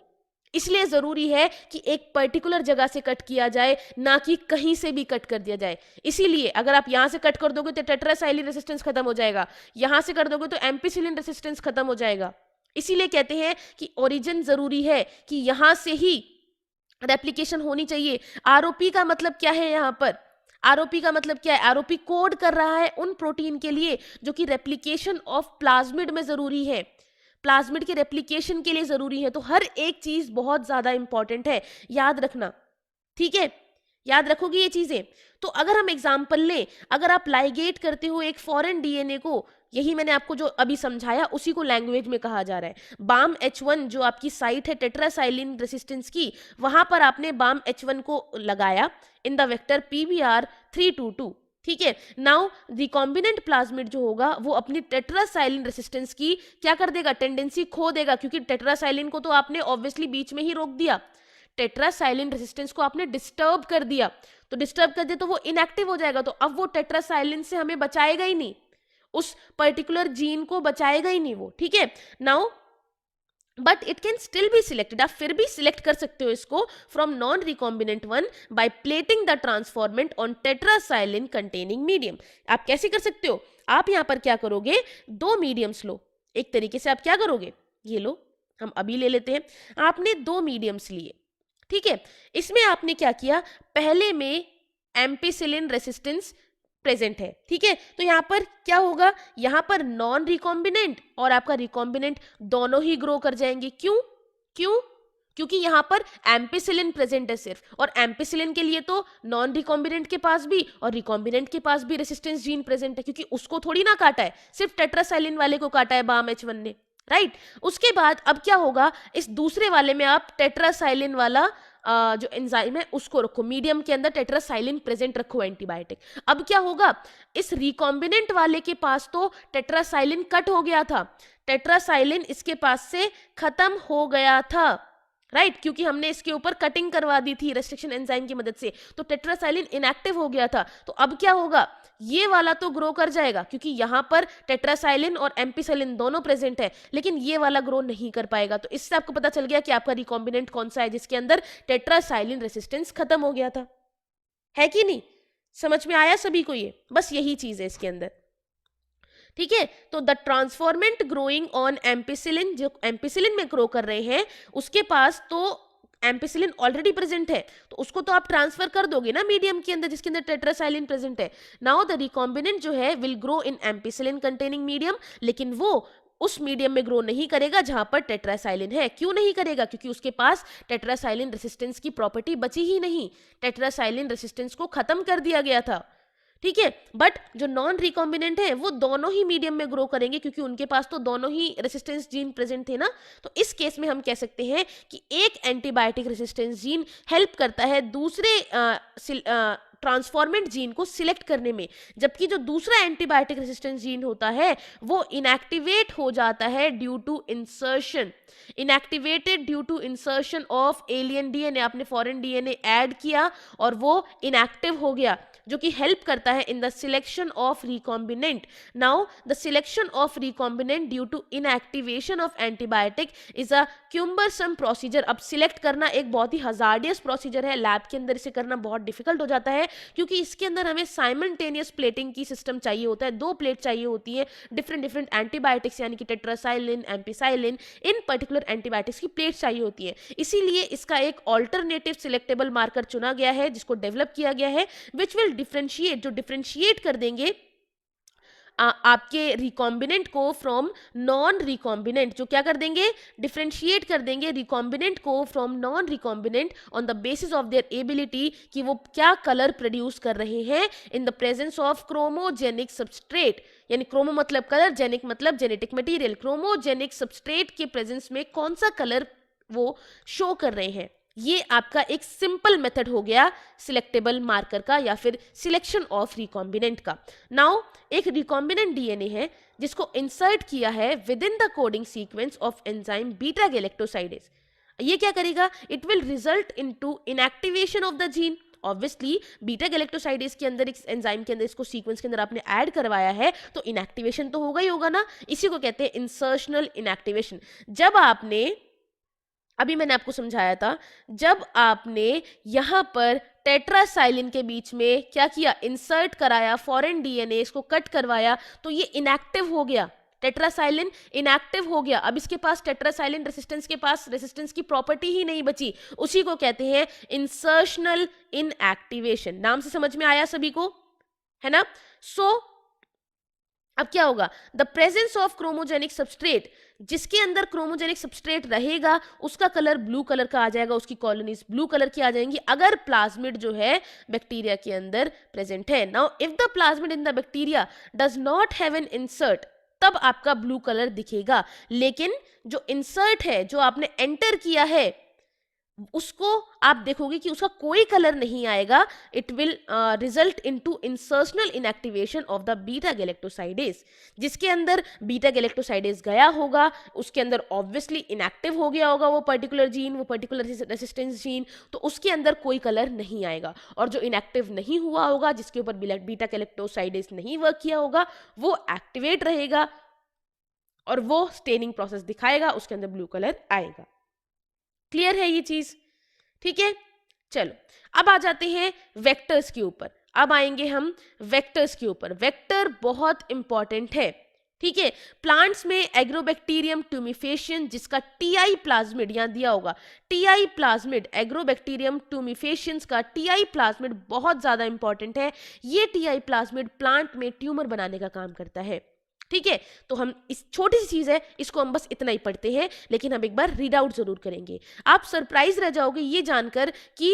इसलिए जरूरी है कि एक पर्टिकुलर जगह से कट किया जाए, ना कि कहीं से भी कट कर दिया जाए। इसीलिए अगर आप यहां से कट कर दोगे तो टेट्रासाइलिन रेसिस्टेंस खत्म हो जाएगा, यहां से कर दोगे तो एम्पीसिलिन रेसिस्टेंस खत्म हो जाएगा। इसीलिए कहते हैं कि ओरिजिन जरूरी है, कि यहां से ही रेप्लिकेशन होनी चाहिए। आरओपी का मतलब क्या है, यहां पर आरओपी का मतलब क्या है, आरओपी कोड कर रहा है उन प्रोटीन के लिए जो कि रेप्लिकेशन ऑफ प्लाज्मिड में जरूरी है, प्लाज्मिड के रेप्लिकेशन के लिए जरूरी है। तो हर एक चीज बहुत ज्यादा इंपॉर्टेंट है, याद रखना, ठीक है, याद रखोगे ये चीजें। तो अगर हम एग्जांपल लें, अगर आप लाइगेट करते हो एक फॉरेन डीएनए को, यही मैंने आपको जो अभी समझाया उसी को लैंग्वेज में कहा जा रहा है। BAMH1 जो आपकी साइट है टेट्रासाइलिन रेसिस्टेंस की, वहां पर आपने BAMH1 को लगाया इन द वेक्टर PBR322, ठीक है। नाउ रिकॉम्बिनेंट प्लाज्मिड जो होगा वो अपनी टेट्रासाइलिन रेसिस्टेंस की क्या कर देगा, टेंडेंसी खो देगा, क्योंकि टेट्रासाइलिन को तो आपने ऑब्वियसली बीच में ही रोक दिया, टेट्रासाइलिन रेसिस्टेंस को आपने डिस्टर्ब कर दिया, तो डिस्टर्ब कर दिया तो वो इनएक्टिव हो जाएगा, तो अब वो टेट्रासाइलिन से हमें बचाएगा ही नहीं, उस पर्टिकुलर जीन को बचाएगा ही नहीं वो, ठीक है। Now but it can still be selected, आप फिर भी सिलेक्ट कर सकते हो इसको from non recombinant one by plating the transformant on tetracycline containing medium. आप कैसे कर सकते हो, आप यहां पर क्या करोगे, दो मीडियम्स लो, एक तरीके से आप क्या करोगे, ये लो, हम अभी ले लेते हैं, आपने दो मीडियम्स लिए, ठीक है। इसमें आपने क्या किया, पहले में एम्पीसिलिन रेसिस्टेंस प्रेजेंट है, ठीक है। तो यहां पर क्या होगा, यहां पर नॉन रिकॉम्बिनेंट और आपका रिकॉम्बिनेंट दोनों ही ग्रो कर जाएंगे। क्यों क्यों क्योंकि यहां पर एम्पीसिलिन प्रेजेंट है सिर्फ, और एम्पीसिलिन के लिए तो नॉन रिकॉम्बिनेंट के पास भी और रिकॉम्बिनेंट के पास भी रेसिस्टेंस जीन प्रेजेंट है, क्योंकि उसको थोड़ी ना काटा है, सिर्फ टेट्रासाइलिन वाले को काटा है BAMH1 ने, राइट। उसके बाद अब क्या होगा, इस दूसरे वाले में आप टेट्रासाइलिन वाला जो एंजाइम है उसको रखो, मीडियम के अंदर टेट्रासाइलिन प्रेजेंट रखो एंटीबायोटिक। अब क्या होगा, इस रिकॉम्बिनेंट वाले के पास तो टेट्रासाइलिन कट हो गया था, टेट्रासाइलिन इसके पास से खत्म हो गया था, राइट, क्योंकि हमने इसके ऊपर कटिंग करवा दी थी रेस्ट्रिक्शन एंजाइम की मदद से, तो टेट्रासाइलिन इनएक्टिव हो गया था। तो अब क्या होगा, ये वाला तो ग्रो कर जाएगा क्योंकि यहां पर टेट्रासाइलिन और एम्पीसिलिन दोनों प्रेजेंट है, लेकिन ये वाला ग्रो नहीं कर पाएगा। तो इससे आपको पता चल गया कि आपका रिकॉम्बिनेंट कौन सा है जिसके अंदर टेट्रासाइलिन रेसिस्टेंस खत्म हो गया था, है कि नहीं। समझ में आया सभी को? ये बस यही चीज है इसके अंदर, ठीक है। तो the transformant growing on ampicillin, जो एम्पिसिलिन में ग्रो कर रहे हैं उसके पास तो एम्पिसिलिन ऑलरेडी प्रेजेंट है, तो उसको तो आप ट्रांसफर कर दोगे ना मीडियम के अंदर जिसके अंदर टेट्रासाइलिन प्रेजेंट है। नाउ द रिकॉम्बिनेंट जो है will grow in ampicillin containing medium, लेकिन वो उस मीडियम में ग्रो नहीं करेगा जहां पर टेट्रासाइलिन है। क्यों नहीं करेगा? क्योंकि उसके पास टेट्रासाइलिन रेसिस्टेंस की प्रॉपर्टी बची ही नहीं, टेट्रासाइलिन रेसिस्टेंस को खत्म कर दिया गया था, ठीक है। बट जो नॉन रिकॉम्बिनेंट है वो दोनों ही मीडियम में ग्रो करेंगे क्योंकि उनके पास तो दोनों ही रेसिस्टेंस जीन प्रेजेंट थे ना। तो इस केस में हम कह सकते हैं कि एक एंटीबायोटिक रेसिस्टेंस जीन हेल्प करता है दूसरे ट्रांसफॉर्मेंट जीन को सिलेक्ट करने में, जबकि जो दूसरा एंटीबायोटिक रेसिस्टेंस जीन होता है वो इनएक्टिवेट हो जाता है due to insertion, inactivated due to insertion of alien DNA, आपने फॉरेन डीएनए ऐड किया और वो इनएक्टिव हो गया, जो कि हेल्प करता है in the selection of recombinant. Now the selection of recombinant due to inactivation of antibiotic is a cumbersome procedure. अब सिलेक्ट करना एक बहुत ही हजार्डियस प्रोसीजर है, लैब के अंदर इसे करना बहुत डिफिकल्ट हो जाता है क्योंकि इसके अंदर हमें साइमल्टेनियस प्लेटिंग की सिस्टम चाहिए होता है, 2 प्लेट चाहिए होती है डिफरेंट एंटीबायोटिक्स यानी कि टेट्रासाइलिन, एम्पिसाइलिन, इन पर्टिकुलर एंटीबायोटिक्स की प्लेट चाहिए होती है। इसीलिए इसका एक ऑल्टरनेटिव सिलेक्टेबल मार्कर चुना गया है जिसको डेवलप किया गया है, विच विल डिफरेंशिएट, जो डिफरेंशिएट कर देंगे आपके रिकॉम्बिनेंट को फ्रॉम नॉन रिकॉम्बिनेंट, जो क्या कर देंगे? डिफरेंशिएट कर देंगे रिकॉम्बिनेंट को from non recombinant on the basis of their ability कि वो क्या कलर प्रोड्यूस कर रहे हैं in the presence of chromogenic substrate, यानी क्रोमो मतलब कलर, जेनिक मतलब जेनेटिक मटेरियल, क्रोमोजेनिक सबस्ट्रेट के प्रेजेंस में कौन सा कलर वो शो कर रहे हैं। ये आपका एक सिंपल मेथड हो गया सिलेक्टेबल मार्कर का या फिर सिलेक्शन ऑफ रिकॉम्बिनेंट का। नाउ एक रिकॉम्बिनेंट डीएनए है जिसको इंसर्ट किया है with in the coding sequence of enzyme beta galactosidase. ये क्या करेगा? It will result into inactivation of the gene. Obviously beta galactosidase के अंदर, इस एंजाइम के अंदर, इसको सीक्वेंस के अंदर आपने ऐड करवाया है तो इनएक्टिवेशन तो होगा ही होगा ना। इसी को कहते हैं इंसर्शनल इनएक्टिवेशन। जब आपने, अभी मैंने आपको समझाया था, जब आपने यहां पर टेट्रासाइलिन के बीच में क्या किया? इंसर्ट कराया फॉरेन डीएनए, इसको कट करवाया तो ये इनएक्टिव हो गया, टेट्रासाइलिन इनएक्टिव हो गया। अब इसके पास टेट्रासाइलिन रेसिस्टेंस के पास रेसिस्टेंस की प्रॉपर्टी ही नहीं बची, उसी को कहते हैं इंसर्शनल इनएक्टिवेशन। नाम से समझ में आया सभी को, है ना? अब क्या होगा? The presence of chromogenic substrate, जिसके अंदर क्रोमोजेनिक सबस्ट्रेट रहेगा उसका कलर ब्लू कलर का आ जाएगा, उसकी कॉलोनीज ब्लू कलर की आ जाएंगी अगर प्लाज्मिड जो है बैक्टीरिया के अंदर प्रेजेंट है। Now if the plasmid in the bacteria does not have an insert, तब आपका ब्लू कलर दिखेगा, लेकिन जो इंसर्ट है, जो आपने एंटर किया है, उसको आप देखोगे कि उसका कोई कलर नहीं आएगा। It will result into insertional inactivation of the beta galactosidase. जिसके अंदर बीटा गैलेक्टोसाइडेज गया होगा उसके अंदर ऑब्वियसली इनएक्टिव हो गया होगा वो पर्टिकुलर जीन, वो पर्टिकुलर रेसिस्टेंस जीन, तो उसके अंदर कोई कलर नहीं आएगा। और जो इनएक्टिव नहीं हुआ होगा, जिसके ऊपर बीटा गैलेक्टोसाइडेज नहीं वर्क किया होगा, वो एक्टिवेट रहेगा और वो स्टेनिंग प्रोसेस दिखाएगा, उसके अंदर ब्लू कलर आएगा। क्लियर है ये चीज? ठीक है, चलो अब आ जाते हैं वेक्टर्स के ऊपर। अब आएंगे हम वेक्टर्स के ऊपर। वेक्टर बहुत इंपॉर्टेंट है, ठीक है। प्लांट्स में एग्रोबैक्टीरियम ट्यूमिफेशियन, जिसका टीआई प्लाज्मिड यहां दिया होगा, टीआई प्लाज्मिड, एग्रोबैक्टीरियम ट्यूमिफेशियंस का टीआई प्लाज्मिड बहुत ज्यादा इंपॉर्टेंट है। ये टीआई प्लाज्मिड प्लांट में ट्यूमर बनाने का काम करता है, ठीक है। तो हम, इस छोटी सी चीज है, इसको हम बस इतना ही पढ़ते हैं, लेकिन हम एक बार रीड आउट जरूर करेंगे। आप सरप्राइज रह जाओगे ये जानकर कि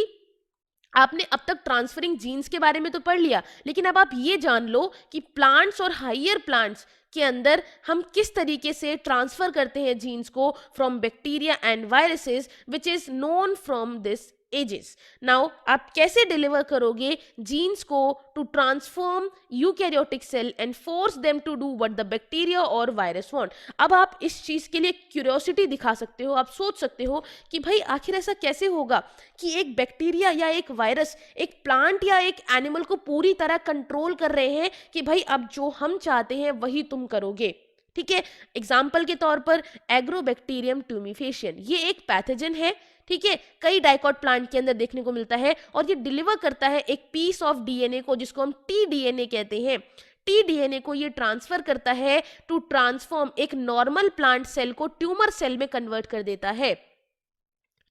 आपने अब तक ट्रांसफरिंग जीन्स के बारे में तो पढ़ लिया, लेकिन अब आप ये जान लो कि प्लांट्स और हायर प्लांट्स के अंदर हम किस तरीके से ट्रांसफर करते हैं जीन्स को from bacteria and viruses, which is known from this ages. Now आप कैसे डिलीवर करोगे जीन्स को to transform eukaryotic cell and force them to do what the bacteria और वायरस वांट। अब आप इस चीज के लिए क्यूरियोसिटी दिखा सकते हो, आप सोच सकते हो कि भाई आखिर ऐसा कैसे होगा कि एक बैक्टीरिया या एक वायरस एक प्लांट या एक एनिमल को पूरी तरह कंट्रोल कर रहे हैं कि भाई अब जो हम चाहते हैं वही तुम करोगे, ठीक है। एग्जाम्पल के तौर पर एग्रोबैक्टीरियम ट्यूमिफेशियन, ये एक पैथोजन है, ठीक है, कई डाइकॉट प्लांट के अंदर देखने को मिलता है और ये डिलीवर करता है एक पीस ऑफ डीएनए को जिसको हम टीडीएनए कहते हैं। टीडीएनए को ये ट्रांसफर करता है टू ट्रांसफॉर्म एक नॉर्मल प्लांट सेल को ट्यूमर सेल में कन्वर्ट कर देता है।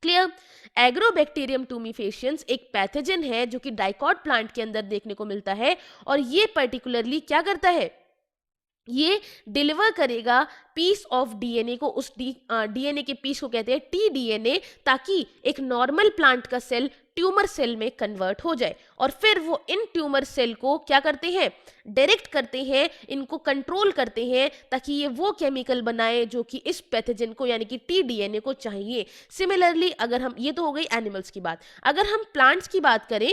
क्लियर। एग्रोबैक्टीरियम टूमीफेशियंस एक पैथोजन है जो कि डाइकॉट प्लांट के अंदर देखने को मिलता है और ये पर्टिकुलरली क्या करता है, ये डिलीवर करेगा पीस ऑफ डीएनए को, उस डीएनए के पीस को कहते हैं टीडीएनए, ताकि एक नॉर्मल प्लांट का सेल ट्यूमर सेल में कन्वर्ट हो जाए और फिर वो इन ट्यूमर सेल को क्या करते हैं, डायरेक्ट करते हैं, इनको कंट्रोल करते हैं ताकि ये वो केमिकल बनाए जो कि इस पैथोजन को यानी कि टीडीएनए को चाहिए। सिमिलरली अगर हम, ये तो हो गई एनिमल्स की बात, अगर हम प्लांट्स की बात करें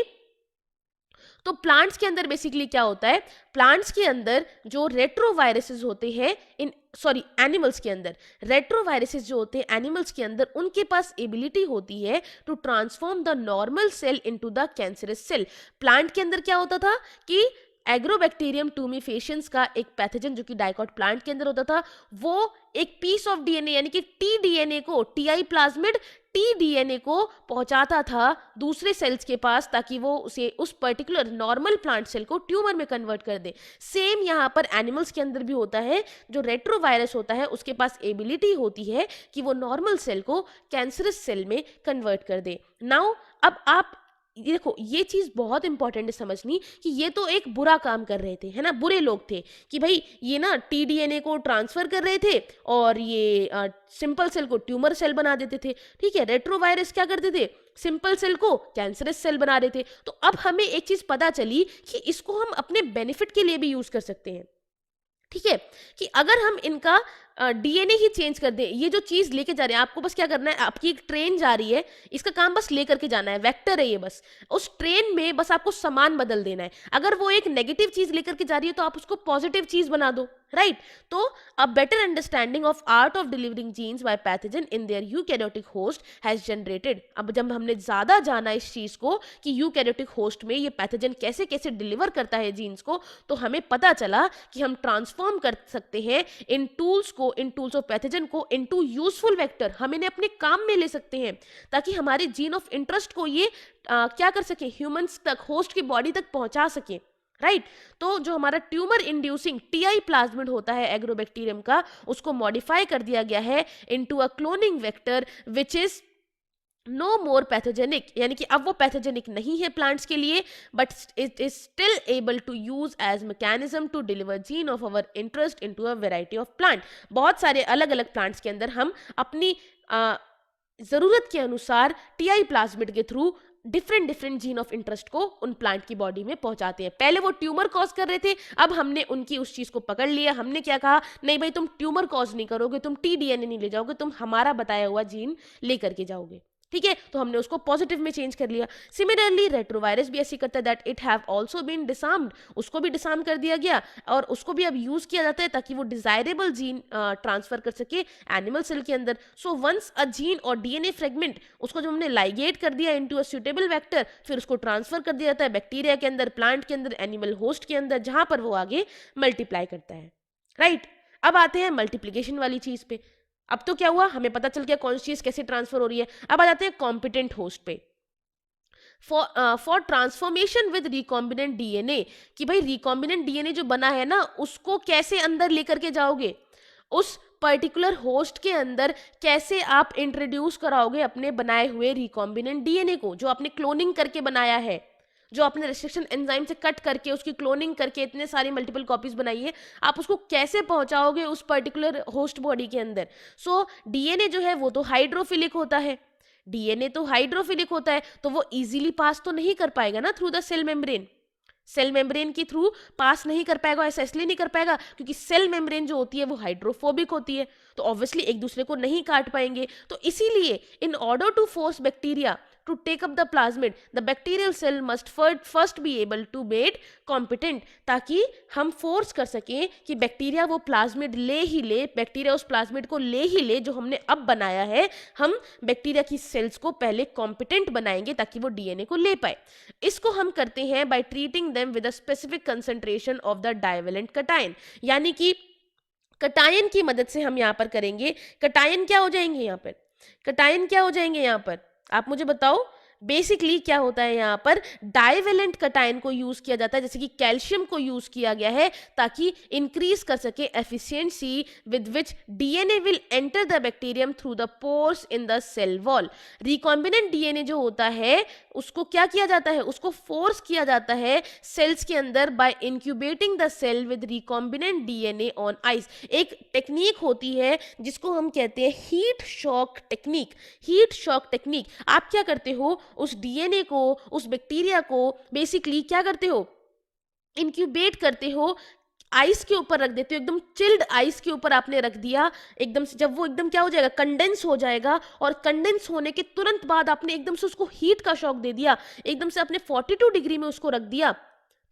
तो प्लांट्स के अंदर बेसिकली क्या होता है, प्लांट्स के अंदर जो रेट्रोवायरसेस होते हैं, एनिमल्स के अंदर रेट्रोवायरसेस जो होते हैं एनिमल्स के अंदर, उनके पास एबिलिटी होती है to transform the normal cell into the cancerous cell. Plant के अंदर क्या होता था कि एग्रोबैक्टीरियम टूमीफेशियंस का एक पैथोजन जो कि डाइकॉट प्लांट के अंदर होता था, वो एक पीस ऑफ डीएनए यानी कि टीडीएनए को, टीआई प्लाज्मिड टीडीएनए को पहुंचाता था दूसरे सेल्स के पास ताकि वो उसे उस पर्टिकुलर नॉर्मल प्लांट सेल को ट्यूमर में कन्वर्ट कर दे। सेम यहाँ पर एनिमल्स के अंदर भी होता है, जो रेट्रोवायरस होता है उसके पास एबिलिटी होती है कि वो नॉर्मल सेल को कैंसरस सेल में कन्वर्ट कर दे। नाउ अब आप ये देखो, ये चीज बहुत इंपॉर्टेंट है समझनी कि ये तो एक बुरा काम कर रहे थे, है ना, बुरे लोग थे कि भाई ये ना टीडीएनए को ट्रांसफर कर रहे थे और ये सिंपल सेल को ट्यूमर सेल बना देते थे। ठीक है, रेट्रोवायरस क्या करते थे, सिंपल सेल को कैंसरस सेल बना रहे थे। तो अब हमें एक चीज पता चली कि इसको हम अपने बेनिफिट के लिए भी यूज कर सकते हैं। ठीक है, कि अगर हम इनका डीएनए ही चेंज कर दें, ये जो चीज लेके जा रहे हैं, आपको बस क्या करना है, आपकी एक ट्रेन जा रही है, इसका काम बस लेकर के जाना है, वेक्टर है ये, बस उस ट्रेन में बस आपको सामान बदल देना है। अगर वो एक नेगेटिव चीज लेकर के जा रही है तो आप उसको पॉजिटिव चीज बना दो, राइट। तो a better understanding of art of delivering genes by pathogen in their eukaryotic host has generated. अब जब हमने ज्यादा जाना इस चीज को कि यूकैरियोटिक होस्ट में ये पैथोजन कैसे कैसे डिलीवर करता है जीन्स को, तो हमें पता चला कि हम ट्रांसफॉर्म कर सकते हैं इन टूल्स ऑफ पैथोजन को इनटू यूजफुल वेक्टर। हम इन्हें अपने काम में ले सकते हैं ताकि हमारे जीन ऑफ इंटरेस्ट को ये क्या कर सके, ह्यूमंस तक, होस्ट की बॉडी तक पहुंचा सके, राइट। तो जो हमारा ट्यूमर इंड्यूसिंग टीआई प्लाज्मिड होता है एग्रोबैक्टीरियम का, उसको मॉडिफाई कर दिया गया है into a cloning vector which is no more pathogenic, यानी कि अब वो पैथोजेनिक नहीं है प्लांट्स के लिए, but it is still able to use as mechanism to deliver gene of our interest into a variety of plant. बहुत सारे अलग अलग प्लांट्स के अंदर हम अपनी जरूरत के अनुसार टीआई प्लाज्मिड के through different gene of interest को उन प्लांट की बॉडी में पहुंचाते हैं। पहले वो ट्यूमर कॉज कर रहे थे, अब हमने उनकी उस चीज को पकड़ लिया। हमने क्या कहा, नहीं भाई तुम ट्यूमर कॉज नहीं करोगे, तुम टीडीएनए नहीं ले जाओगे, तुम हमारा बताया हुआ जीन लेकर के जाओगे। ठीक है, तो हमने उसको पॉजिटिव में चेंज कर लिया। सिमिलरली रेट्रोवायरस भी ऐसी करता है that it have also been disarmed, उसको भी डिसार्म कर दिया गया और उसको भी अब यूज किया जाता है ताकि वो डिजायरेबल जीन ट्रांसफर कर सके एनिमल सेल के अंदर। सो वंस अ जीन और डीएनए फ्रेगमेंट, उसको जब हमने लाइगेट कर दिया इनटू अ सुटेबल वेक्टर, फिर उसको ट्रांसफर कर दिया जाता है बैक्टीरिया के अंदर, प्लांट के अंदर, एनिमल होस्ट के अंदर, जहां पर वो आगे मल्टीप्लाई करता है, राइट। अब आते हैं मल्टीप्लीकेशन वाली चीज पे। अब तो क्या हुआ, हमें पता चल गया कौन सी चीज कैसे ट्रांसफर हो रही है। अब आ जाते हैं कॉम्पिटेंट होस्ट पे। For transformation with recombinant DNA, कि भाई रिकॉम्बिनेंट डीएनए जो बना है ना, उसको कैसे अंदर लेकर के जाओगे, उस पर्टिकुलर होस्ट के अंदर कैसे आप इंट्रोड्यूस कराओगे अपने बनाए हुए रिकॉम्बिनेंट डीएनए को, जो आपने क्लोनिंग करके बनाया है, जो आपने रेस्ट्रिक्शन एंजाइम से कट करके उसकी क्लोनिंग करके इतने सारी मल्टीपल कॉपीज बनाई है, आप उसको कैसे पहुंचाओगे उस पर्टिकुलर होस्ट बॉडी के अंदर। सो डीएनए जो है वो तो हाइड्रोफिलिक होता है, डीएनए तो हाइड्रोफिलिक होता है, तो वो इजीली पास तो नहीं कर पाएगा ना through the cell membrane, cell membrane के थ्रू पास नहीं कर पाएगा। ऐसा इसलिए नहीं कर पाएगा क्योंकि सेल मेम्ब्रेन जो होती है वो हाइड्रोफोबिक होती है, तो ऑब्वियसली एक दूसरे को नहीं काट पाएंगे। तो इसीलिए in order to force bacteria to take up the plasmid, the bacterial cell must first be able to made competent, ताकि हम फोर्स कर सकें कि बैक्टीरिया वो प्लाज्मिड ले ही ले, बैक्टीरिया उस प्लाज्मिड को ले ही ले जो हमने अब बनाया है। हम बैक्टीरिया की सेल्स को पहले कॉम्पिटेंट बनाएंगे ताकि वो डीएनए को ले पाए। इसको हम करते हैं by treating them with a specific concentration of the divalent cation, यानी कि कटायन की मदद से हम यहाँ पर करेंगे। कटायन क्या हो जाएंगे यहाँ पर, कटायन क्या हो जाएंगे यहाँ पर, आप मुझे बताओ बेसिकली क्या होता है यहाँ पर, डाइवेलेंट कटायन को यूज किया जाता है, जैसे कि कैल्शियम को यूज किया गया है ताकि इंक्रीज कर सके efficiency with which DNA will enter the bacterium through the pores in the cell wall. Recombinant DNA जो होता है उसको क्या किया जाता है, उसको फोर्स किया जाता है सेल्स के अंदर by incubating the cell with recombinant DNA on ice. एक टेक्निक होती है जिसको हम कहते हैं heat shock technique. Heat shock technique, आप क्या करते हो, उस डीएनए को, उस बैक्टीरिया को बेसिकली क्या करते हो, इंक्यूबेट करते हो, आइस के ऊपर रख देते हो, एकदम चिल्ड आइस के ऊपर आपने रख दिया, एकदम से जब वो एकदम क्या हो जाएगा, कंडेंस हो जाएगा, और कंडेंस होने के तुरंत बाद आपने एकदम से उसको हीट का शॉक दे दिया, एकदम से आपने 42 डिग्री में उसको रख दिया,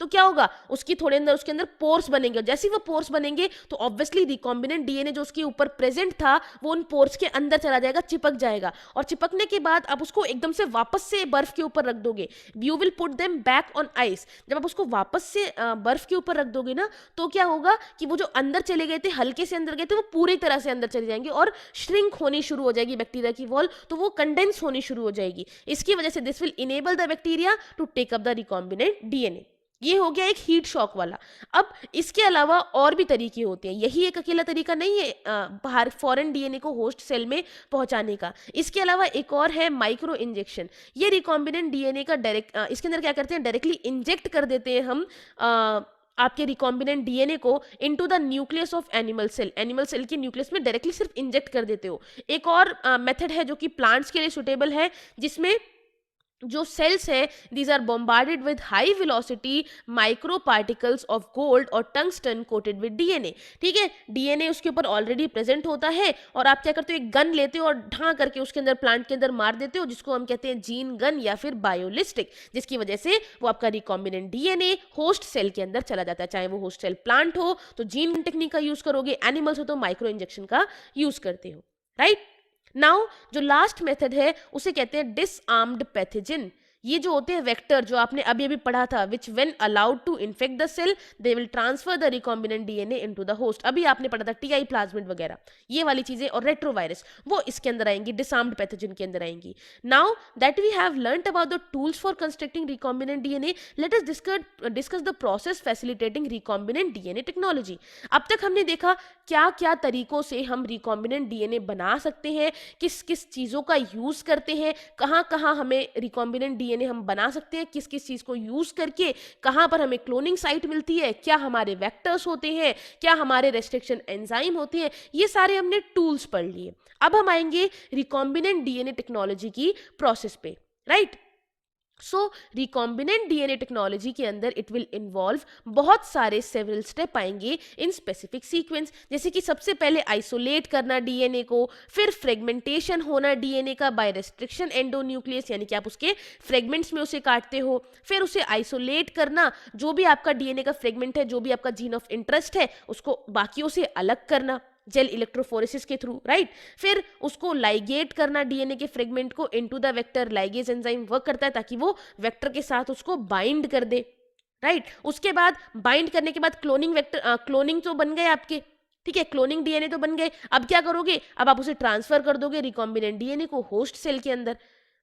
तो क्या होगा, उसकी थोड़े अंदर उसके अंदर पोर्स बनेंगे, और जैसे ही वो पोर्स बनेंगे तो ऑब्वियसली रिकॉम्बिनेंट डीएनए जो उसके ऊपर प्रेजेंट था वो उन पोर्स के अंदर चला जाएगा, चिपक जाएगा, और चिपकने के बाद आप उसको एकदम से वापस से बर्फ के ऊपर रख दोगे, you will put them back on ice. जब आप उसको वापस से बर्फ के ऊपर रख दोगे ना, तो क्या होगा कि वो जो अंदर चले गए थे, हल्के से अंदर गए थे, वो पूरी तरह से अंदर चले जाएंगे और श्रिंक होनी शुरू हो जाएगी बैक्टीरिया की वॉल, तो वो कंडेंस होनी शुरू हो जाएगी। इसकी वजह से this will enable the bacteria to take up the recombinant DNA. ये हो गया एक हीट शॉक वाला। अब इसके अलावा और भी तरीके होते हैं, यही एक अकेला तरीका नहीं है बाहर फॉरेन डीएनए को होस्ट सेल में पहुंचाने का। इसके अलावा एक और है माइक्रो इंजेक्शन। ये रिकॉम्बिनेंट डीएनए का डायरेक्ट इसके अंदर क्या करते हैं, डायरेक्टली इंजेक्ट कर देते हैं हम आपके रिकॉम्बिनेंट डीएनए को into the nucleus of animal cell. Animal cell के न्यूक्लियस में डायरेक्टली सिर्फ इंजेक्ट कर देते हो। एक और मेथड है जो कि प्लांट्स के लिए सुटेबल है, जिसमें जो सेल्स है these are bombarded with high velocity micro particles of gold और टंगस्टन कोटेड विद डीएनए। ठीक है, डीएनए उसके ऊपर ऑलरेडी प्रेजेंट होता है, और आप क्या करते हो, एक गन लेते हो और ढां करके उसके अंदर प्लांट के अंदर मार देते हो, जिसको हम कहते हैं जीन गन या फिर बायोलिस्टिक, जिसकी वजह से वो आपका रिकॉम्बिनेंट डीएनए होस्ट सेल के अंदर चला जाता है। चाहे वो होस्ट सेल प्लांट हो तो जीन टेक्निक का यूज करोगे, एनिमल्स हो तो माइक्रो इंजेक्शन का यूज करते हो, राइट। नाउ जो लास्ट मेथड है उसे कहते हैं डिसआर्म्ड पैथोजन। ये जो होते हैं वेक्टर, जो आपने अभी अभी पढ़ा था, which when allowed to infect the cell they will transfer the recombinant DNA into the host. अभी आपने पढ़ा था टीआई प्लाज्मिड वगैरह, ये वाली चीजें, और रेट्रोवायरस, वो इसके अंदर आएंगी, डिसआर्म्ड पैथोजन के अंदर आएंगी। Now that we have learned about the tools for constructing recombinant DNA, let us discuss the process facilitating recombinant DNA technology. अब तक हमने देखा क्या क्या तरीकों से हम रिकॉम्बिनेंट डीएनए बना सकते हैं, किस किस चीज़ों का यूज़ करते हैं, कहाँ कहाँ हमें रिकॉम्बिनेंट डीएनए हम बना सकते हैं, किस किस चीज़ को यूज़ करके, कहाँ पर हमें क्लोनिंग साइट मिलती है, क्या हमारे वेक्टर्स होते हैं, क्या हमारे रेस्ट्रिक्शन एंजाइम होते हैं, ये सारे हमने टूल्स पढ़ लिए। अब हम आएंगे रिकॉम्बिनेंट डीएनए टेक्नोलॉजी की प्रोसेस पे, राइट। सो रिकॉम्बिनेंट डीएनए टेक्नोलॉजी के अंदर इट विल इन्वॉल्व बहुत सारे सेवरल स्टेप आएंगे इन स्पेसिफिक सीक्वेंस, जैसे कि सबसे पहले आइसोलेट करना डीएनए को, फिर फ्रेगमेंटेशन होना डीएनए का बाय रेस्ट्रिक्शन एंडोन्यूक्लियस, यानी कि आप उसके फ्रेगमेंट्स में उसे काटते हो, फिर उसे आइसोलेट करना, जो भी आपका डीएनए का फ्रेगमेंट है, जो भी आपका जीन ऑफ इंटरेस्ट है, उसको बाकियों से अलग करना जेल इलेक्ट्रोफोरेसिस के थ्रू, राइट। फिर उसको लाइगेट करना डीएनए के फ्रेगमेंट को into the vector, ligase enzyme work करता है ताकि वो वेक्टर के साथ उसको बाइंड कर दे, राइट। उसके बाद बाइंड करने के बाद क्लोनिंग वेक्टर, क्लोनिंग तो बन गए आपके, ठीक है, क्लोनिंग डीएनए तो बन गए। अब क्या करोगे, अब आप उसे ट्रांसफर कर दोगे रिकॉम्बिनेंट डीएनए को होस्ट सेल के अंदर।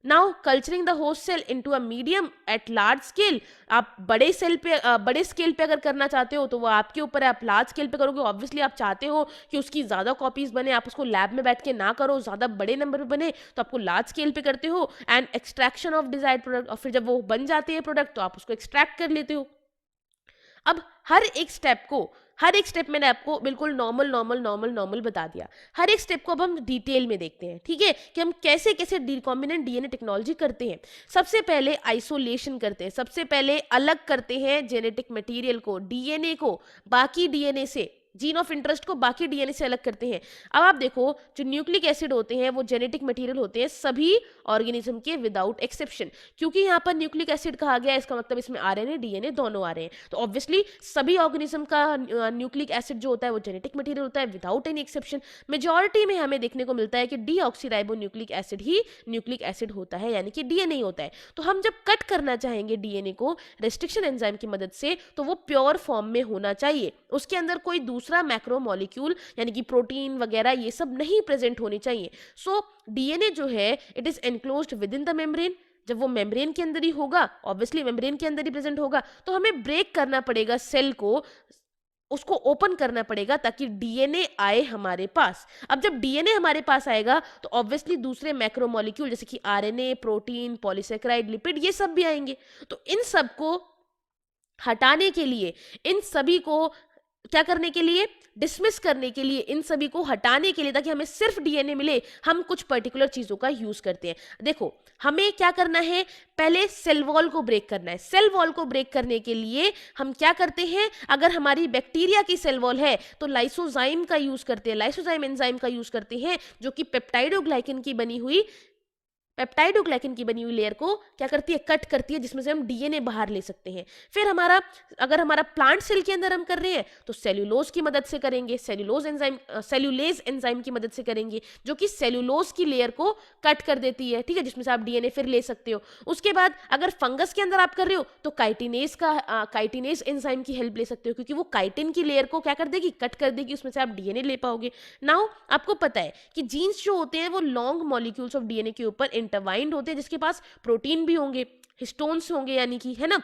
Now culturing the host cell into a medium at large scale, आप बड़े सेल पे बड़े स्केल पे अगर करना चाहते हो तो वो आपके ऊपर है, आप लार्ज स्केल पे करोगे, ऑब्वियसली आप चाहते हो कि उसकी ज़्यादा कॉपीज बने, आप उसको लैब में बैठ के ना करो, ज़्यादा बड़े नंबर पे बने, तो आपको लार्ज स्केल पे करते हो and extraction of desired product, और फिर जब वो बन जाते हैं प्रोडक्ट तो आप उसको एक्सट्रैक्ट कर लेते हो। अब हर एक स्टेप मैंने आपको बिल्कुल नॉर्मल बता दिया। हर एक स्टेप को अब हम डिटेल में देखते हैं, ठीक है, कि हम कैसे कैसे रिकॉम्बिनेंट डीएनए टेक्नोलॉजी करते हैं। सबसे पहले आइसोलेशन करते हैं, सबसे पहले अलग करते हैं जेनेटिक मटेरियल को, डीएनए को बाकी डीएनए से, जीन ऑफ इंटरेस्ट को बाकी डीएनए से अलग करते हैं। अब आप देखो, जो न्यूक्लिक एसिड होते हैं वो जेनेटिक मटेरियल होते हैं सभी ऑर्गेनिज्म के विदाउट एक्सेप्शन। क्योंकि यहाँ पर न्यूक्लिक एसिड कहा गया है, इसका मतलब इसमें आरएनए डीएनए दोनों आ रहे हैं, तो ऑब्वियसली सभी ऑर्गेनिज्म का न्यूक्लिक एसिड जो होता है वो जेनेटिक मटेरियल होता है विदाउट एनी एक्सेप्शन। मेजॉरिटी में हमें देखने को मिलता है कि डीऑक्सीराइबो न्यूक्लिक एसिड ही न्यूक्लिक एसिड होता है, यानी कि डीएनए ही होता है। तो हम जब कट करना चाहेंगे डीएनए को रेस्ट्रिक्शन एंजाइम की मदद से, तो वो प्योर फॉर्म में होना चाहिए, उसके अंदर कोई दूसरा मैक्रो मॉलिक्यूल यानी कि प्रोटीन वगैरह ये सब नहीं प्रेजेंट होने चाहिए। सो डीएनए जो है it is enclosed with in the membrane. जब वो मेम्ब्रेन के अंदर ही होगा, ऑब्वियसली मेम्ब्रेन के अंदर ही प्रेजेंट होगा, तो हमें ब्रेक करना पड़ेगा सेल को, उसको ओपन करना पड़ेगा ताकि डीएनए आए हमारे पास। अब जब डीएनए हमारे पास आएगा तो ऑब्वियसली दूसरे मैक्रोमोलिक्यूल जैसे कि आरएनए, प्रोटीन, पॉलीसेकेराइड, लिपिड ये सब भी आएंगे। तो इन सब को हटाने के लिए, इन सभी को क्या करने के लिए, डिसमिस करने के लिए, इन सभी को हटाने के लिए ताकि हमें सिर्फ डीएनए मिले, हम कुछ पर्टिकुलर चीजों का यूज करते हैं। देखो हमें क्या करना है, पहले सेल वॉल को ब्रेक करना है। सेल वॉल को ब्रेक करने के लिए हम क्या करते हैं, अगर हमारी बैक्टीरिया की सेल वॉल है तो लाइसोजाइम का यूज करते हैं, लाइसोजाइम एंजाइम का यूज करते हैं, जो कि पेप्टाइडोग्लाइकन की बनी हुई लेयर को क्या करती है, कट करती है, जिसमें से हम डीएनए बाहर ले सकते हैं। फिर अगर हमारा प्लांट सेल के अंदर हम कर रहे हैं तो सेल्यूलोज की मदद से करेंगे, सेल्यूलेज एंजाइम की मदद से करेंगे, जो कि सेल्यूलोज की लेयर को कट कर देती है, ठीक है, जिसमें से आप डीएनए फिर ले सकते हो। उसके बाद अगर फंगस के अंदर आप कर रहे हो तो काइटिनेज एंजाइम की हेल्प ले सकते हो, क्योंकि वो काइटिन की लेयर को क्या कर देगी, कट कर देगी, उसमें से आप डीएनए ले पाओगे। नाउ आपको पता है कि जीन्स जो होते हैं वो लॉन्ग मॉलिक्यूल्स ऑफ डीएनए के ऊपर इंटरवाइंड होते हैं, जिसके पास प्रोटीन भी होंगे, हिस्टोन्स होंगे, यानी कि, है ना।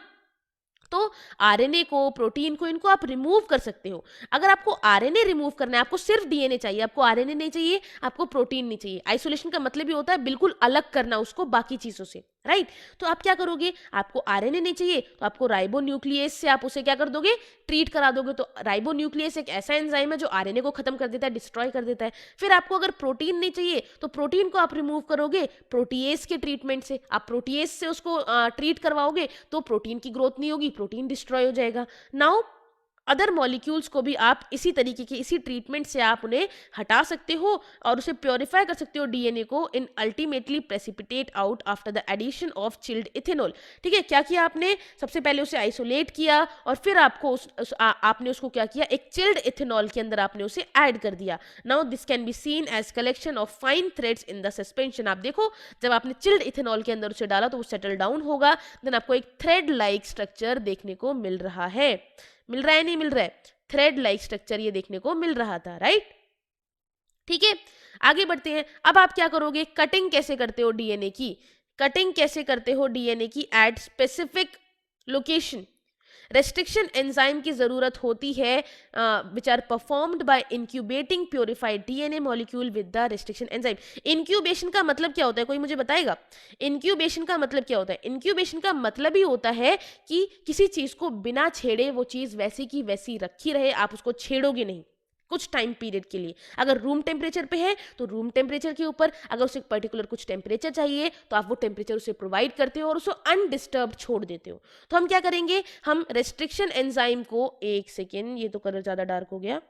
तो आरएनए को, प्रोटीन को, इनको आप रिमूव कर सकते हो। अगर आपको आरएनए रिमूव करना है, आपको सिर्फ डीएनए चाहिए, आपको आरएनए नहीं चाहिए, आपको प्रोटीन नहीं चाहिए। आइसोलेशन का मतलब ही होता है बिल्कुल अलग करना उसको बाकी चीजों से, राइट। तो आप क्या करोगे, आपको आरएनए नहीं चाहिए तो आपको राइबोन्यूक्लियेज से आप उसे क्या कर दोगे, ट्रीट करा दोगे। तो राइबोन्यूक्लियेज एक ऐसा एंजाइम है जो आरएनए को खत्म कर देता है, डिस्ट्रॉय कर देता है। फिर आपको अगर प्रोटीन नहीं चाहिए तो प्रोटीन को आप रिमूव करोगे प्रोटीएज के ट्रीटमेंट से। आप प्रोटीएज से उसको ट्रीट करवाओगे तो प्रोटीन की ग्रोथ नहीं होगी, प्रोटीन डिस्ट्रॉय हो जाएगा। नाउ अदर मॉलिक्यूल्स को भी आप इसी तरीके के, इसी ट्रीटमेंट से आप उन्हें हटा सकते हो और उसे प्योरीफाई कर सकते हो डीएनए को, in ultimately precipitate out after the addition of chilled ethanol. ठीक है, क्या किया आपने, सबसे पहले उसे आइसोलेट किया और फिर आपको आपने उसको क्या किया, एक चिल्ड इथेनॉल के अंदर आपने उसे ऐड कर दिया। Now this can be seen as collection of fine threads in the suspension. आप देखो जब आपने चिल्ड इथेनॉल के अंदर उसे डाला तो वो सेटल डाउन होगा, देन आपको एक थ्रेड लाइक स्ट्रक्चर देखने को मिल रहा है। मिल रहा है नहीं मिल रहा है, थ्रेड लाइक स्ट्रक्चर ये देखने को मिल रहा था, राइट। ठीक है, आगे बढ़ते हैं। अब आप क्या करोगे, कटिंग कैसे करते हो डीएनए की, कटिंग कैसे करते हो डीएनए की at specific location. Restriction enzyme की जरूरत होती है which are performed by incubating purified DNA molecule with the restriction enzyme. Incubation का मतलब क्या होता है, कोई मुझे बताएगा, इंक्यूबेशन का मतलब क्या होता है। इंक्यूबेशन का मतलब ही होता है कि किसी चीज को बिना छेड़े वो चीज वैसी की वैसी रखी रहे, आप उसको छेड़ोगे नहीं कुछ टाइम पीरियड के लिए। अगर रूम टेम्परेचर पे है तो रूम टेम्परेचर के ऊपर, अगर उसे पर्टिकुलर कुछ टेम्परेचर चाहिए तो आप वो टेम्परेचर उसे प्रोवाइड करते हो और उसे अनडिस्टर्ब छोड़ देते हो। तो हम क्या करेंगे, हम रेस्ट्रिक्शन एंजाइम को, एक सेकेंड ये तो कलर ज्यादा डार्क हो गया,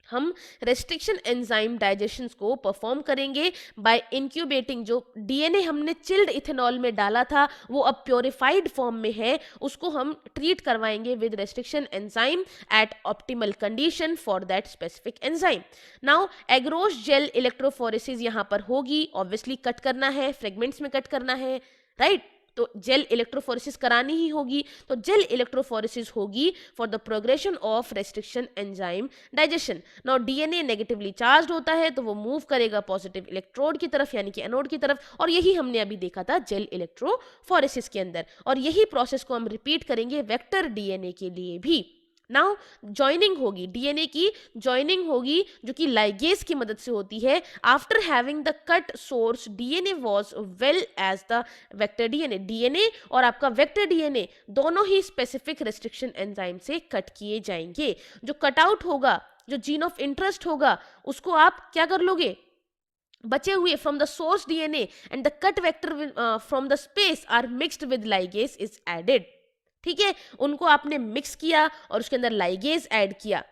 हम रेस्ट्रिक्शन एंजाइम डाइजेशन को परफॉर्म करेंगे बाय इंक्यूबेटिंग। जो डीएनए हमने चिल्ड इथेनॉल में डाला था वो अब प्योरीफाइड फॉर्म में है, उसको हम ट्रीट करवाएंगे with restriction enzyme eight optimal condition for that specific enzyme. Now agarose gel electrophoresis यहाँ पर होगी, ऑब्वियसली कट करना है, फ्रेगमेंट्स में कट करना है, राइट। तो जेल इलेक्ट्रोफोरेसिस करानी ही होगी, तो जेल इलेक्ट्रोफोरेसिस होगी for the progression of restriction enzyme digestion. Now DNA negatively charge होता है तो वो मूव करेगा पॉजिटिव इलेक्ट्रोड की तरफ यानी कि एनोड की तरफ, और यही हमने अभी देखा था जेल इलेक्ट्रोफोरेसिस के अंदर, और यही प्रोसेस को हम रिपीट करेंगे वेक्टर डीएनए के लिए भी। नाउ जॉइनिंग होगी, डीएनए की जॉइनिंग होगी जो कि लाइगेज की मदद से होती है। After having the cut source DNA was well as the vector DNA. DNA और आपका वेक्टर डीएनए दोनों ही स्पेसिफिक रेस्ट्रिक्शन एंजाइम से कट किए जाएंगे। जो कट आउट होगा, जो जीन ऑफ इंटरेस्ट होगा, उसको आप क्या कर लोगे, बचे हुए from the source DNA and the cut vector from the space are mixed with ligase is added. ठीक है, उनको आपने मिक्स किया और उसके अंदर लाइगेज ऐड किया,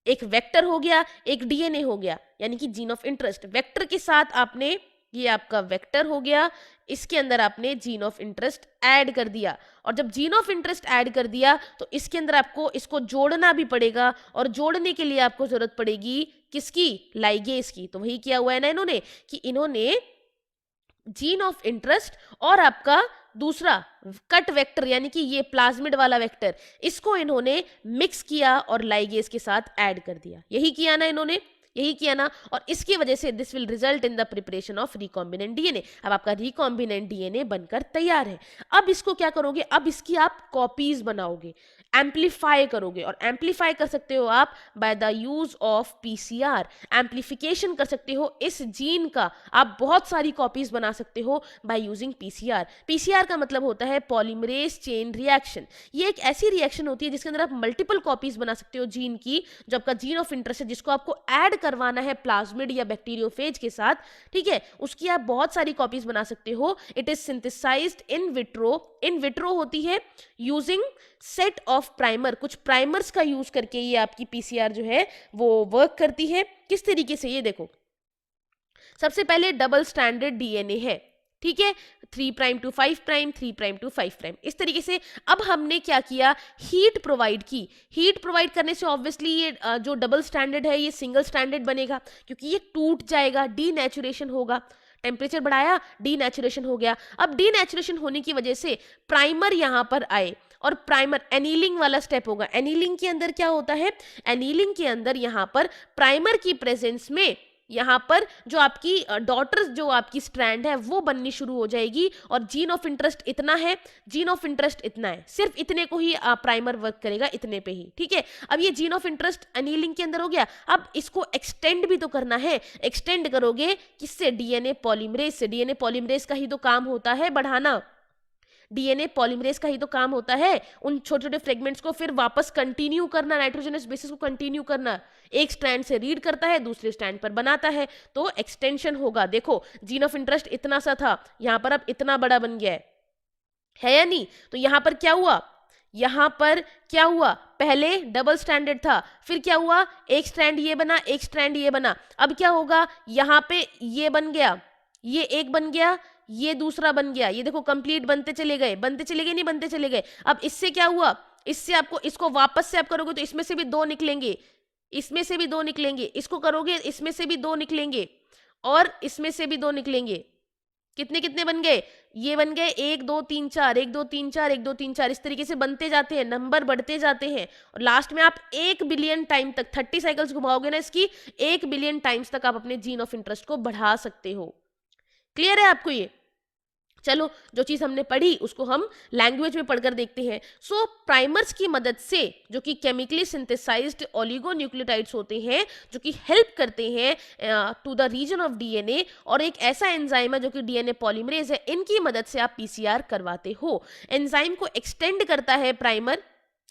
एक वेक्टर हो गया, एक डीएनए हो गया, यानी कि जीन ऑफ इंटरेस्ट। वेक्टर के साथ आपने, ये आपका वेक्टर हो गया, इसके अंदर आपने जीन ऑफ इंटरेस्ट ऐड कर दिया, और जब जीन ऑफ इंटरेस्ट ऐड कर दिया तो इसके अंदर आपको इसको जोड़ना भी पड़ेगा, और जोड़ने के लिए आपको जरूरत पड़ेगी किसकी, लाइगेज की। तो वही किया हुआ है ना इन्होंने, कि इन्होंने जीन ऑफ इंटरेस्ट और आपका दूसरा कट वेक्टर यानी कि ये प्लाज्मिड वाला वेक्टर, इसको इन्होंने मिक्स किया और लाइगेज के साथ ऐड कर दिया। यही किया ना इन्होंने, यही किया ना, और इसकी वजह से this will result in the preparation of recombinant DNA. अब आपका रिकॉम्बिनेंट डीएनए बनकर तैयार है। अब इसको क्या करोगे, अब इसकी आप कॉपीज बनाओगे, एम्पलीफाई करोगे, और एम्पलीफाई कर सकते हो आप by the use of PCR. Amplification कर सकते हो इस जीन का, आप बहुत सारी कॉपीज बना सकते हो बाय यूजिंग पीसीआर। पीसीआर का मतलब होता है पॉलीमरेज चेन रिएक्शन। ये एक ऐसी रिएक्शन होती है जिसके अंदर आप मल्टीपल कॉपीज बना सकते हो जीन की, जो आपका जीन ऑफ इंटरेस्ट है, जिसको आपको ऐड करवाना है प्लाज्मिड या बैक्टीरियोफेज के साथ, ठीक है, उसकी आप बहुत सारी कॉपीज बना सकते हो। It is synthesized in vitro. In vitro होती है यूजिंग सेट ऑफ प्राइमर, कुछ प्राइमर्स का यूज करके ये आपकी पीसीआर जो है वो वर्क करती है। किस तरीके से, ये देखो, सबसे पहले डबल स्टैंडर्ड डीएनए है, ठीक है, 3 prime to 5 prime, 3 prime to 5 prime, इस तरीके से। अब हमने क्या किया, हीट प्रोवाइड की। हीट प्रोवाइड करने से ऑब्वियसली ये जो डबल स्टैंडर्ड है ये सिंगल स्टैंडर्ड बनेगा, क्योंकि ये टूट जाएगा, डीनेचुरेशन होगा। टेम्परेचर बढ़ाया, डीनेचुरेशन हो गया। अब डीनेचुरेशन होने की वजह से प्राइमर यहां पर आए, और प्राइमर एनीलिंग वाला स्टेप होगा। एनीलिंग के अंदर क्या होता है, एनीलिंग के अंदर यहां पर प्राइमर की प्रेजेंस में यहां पर जो आपकी डॉटर जो आपकी स्ट्रैंड है वो बननी शुरू हो जाएगी, और जीन ऑफ इंटरेस्ट इतना है, जीन ऑफ इंटरेस्ट इतना है, सिर्फ इतने को ही प्राइमर वर्क करेगा, इतने पे ही, ठीक है। अब ये जीन ऑफ इंटरेस्ट एनीलिंग के अंदर हो गया, अब इसको एक्सटेंड भी तो करना है। एक्सटेंड करोगे किससे, डीएनए पॉलीमरेज से। डीएनए पॉलीमरेज का ही तो काम होता है बढ़ाना, डीएनए पॉलीमरेज का ही तो काम होता है उन छोटे छोटे फ्रेगमेंट्स को फिर वापस कंटिन्यू करना, नाइट्रोजनस बेसिस को कंटिन्यू करना। एक स्ट्रैंड से रीड करता है, दूसरे स्ट्रैंड पर बनाता है, तो एक्सटेंशन होगा। देखो जीन ऑफ इंटरेस्ट इतना सा था, यहां पर अब इतना बड़ा बन गया है या नहीं। तो यहां पर क्या हुआ, यहां पर क्या हुआ, पहले डबल स्टैंडर्ड था, फिर क्या हुआ, एक स्ट्रैंड ये बना, एक स्ट्रैंड ये बना। अब क्या होगा, यहां पे ये बन गया, ये एक बन गया, ये दूसरा बन गया। ये देखो कंप्लीट बनते चले गए, बनते चले गए, नहीं बनते चले गए। अब इससे क्या हुआ, इससे आपको, इसको वापस से आप करोगे तो इसमें से भी 2 निकलेंगे, इसमें से भी 2 निकलेंगे, इसको करोगे इसमें से भी 2 निकलेंगे, और इसमें से भी 2 निकलेंगे। कितने कितने बन गए, ये बन गए 1 2 3 4, 1 2 3 4, 1 2 3 4, इस तरीके से बनते जाते हैं, नंबर बढ़ते जाते हैं, और लास्ट में आप 1 बिलियन टाइम तक 30 साइकिल्स घुमाओगे ना इसकी, 1 बिलियन टाइम्स तक आप अपने जीन ऑफ इंटरेस्ट को बढ़ा सकते हो। क्लियर है आपको ये। चलो जो चीज हमने पढ़ी उसको हम लैंग्वेज में पढ़कर देखते हैं। सो प्राइमर्स की मदद से, जो कि केमिकली सिंथेसाइज्ड ओलिगोन्यूक्लियोटाइड्स होते हैं, जो कि हेल्प करते हैं to the region of DNA, और एक ऐसा एंजाइम है जो कि डीएनए पॉलीमरेज है, इनकी मदद से आप पीसीआर करवाते हो। एंजाइम को एक्सटेंड करता है प्राइमर,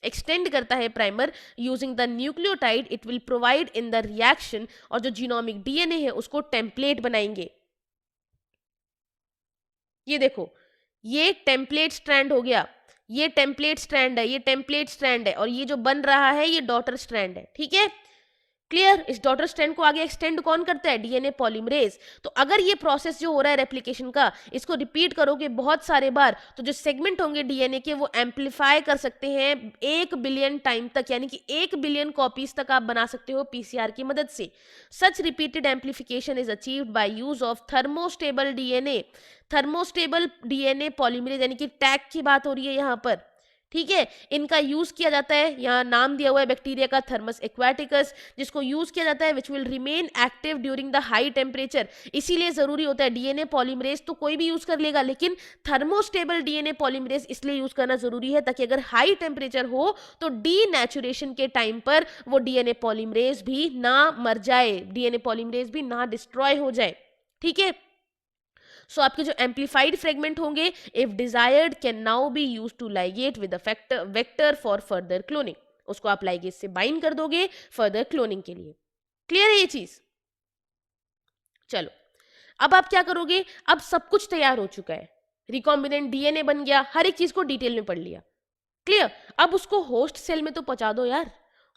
एक्सटेंड करता है primer using the nucleotide, it will provide in the reaction, और जो जीनोमिक डीएनए है उसको टेम्पलेट बनाएंगे। ये देखो, ये टेम्पलेट स्ट्रैंड हो गया, ये टेम्पलेट स्ट्रैंड है, ये टेम्पलेट स्ट्रैंड है, और ये जो बन रहा है ये डॉटर स्ट्रैंड है, ठीक है। क्लियर। इस डॉटर स्ट्रैंड को आगे एक्सटेंड कौन करता है, डीएनए पॉलीमरेज। तो अगर ये प्रोसेस जो हो रहा है रेप्लिकेशन का, इसको रिपीट करोगे बहुत सारे बार, तो जो सेगमेंट होंगे डीएनए के वो एम्पलीफाई कर सकते हैं 1 बिलियन टाइम तक, यानी कि 1 बिलियन कॉपीज तक आप बना सकते हो पीसीआर की मदद से। Such repeated amplification is achieved by use of thermostable DNA. Thermostable DNA polymerase, यानी कि टैग की बात हो रही है यहाँ पर, ठीक है। इनका यूज किया जाता है, यहाँ नाम दिया हुआ है बैक्टीरिया का थर्मस एक्वाटिकस, जिसको यूज किया जाता है which will remain active during the high temperature. इसीलिए जरूरी होता है, डीएनए पॉलीमरेज तो कोई भी यूज कर लेगा, लेकिन थर्मोस्टेबल डीएनए पॉलीमरेज इसलिए यूज करना जरूरी है ताकि अगर हाई टेम्परेचर हो तो डीनेचुरेशन के टाइम पर वो डीएनए पॉलीमरेज भी ना मर जाए, डीएनए पॉलीमरेज भी ना डिस्ट्रॉय हो जाए, ठीक है। सो आपके जो एम्पलीफाइड फ्रेगमेंट होंगे, if desired can now be use to ligate with vector for further cloning. उसको आप लाइगेट से बाइंड कर दोगे फर्दर क्लोनिंग के लिए। क्लियर है ये चीज। चलो अब आप क्या करोगे, अब सब कुछ तैयार हो चुका है, रिकॉम्बिनेंट डीएनए बन गया, हर एक चीज को डिटेल में पढ़ लिया, क्लियर। अब उसको होस्ट सेल में तो पहुंचा दो यार,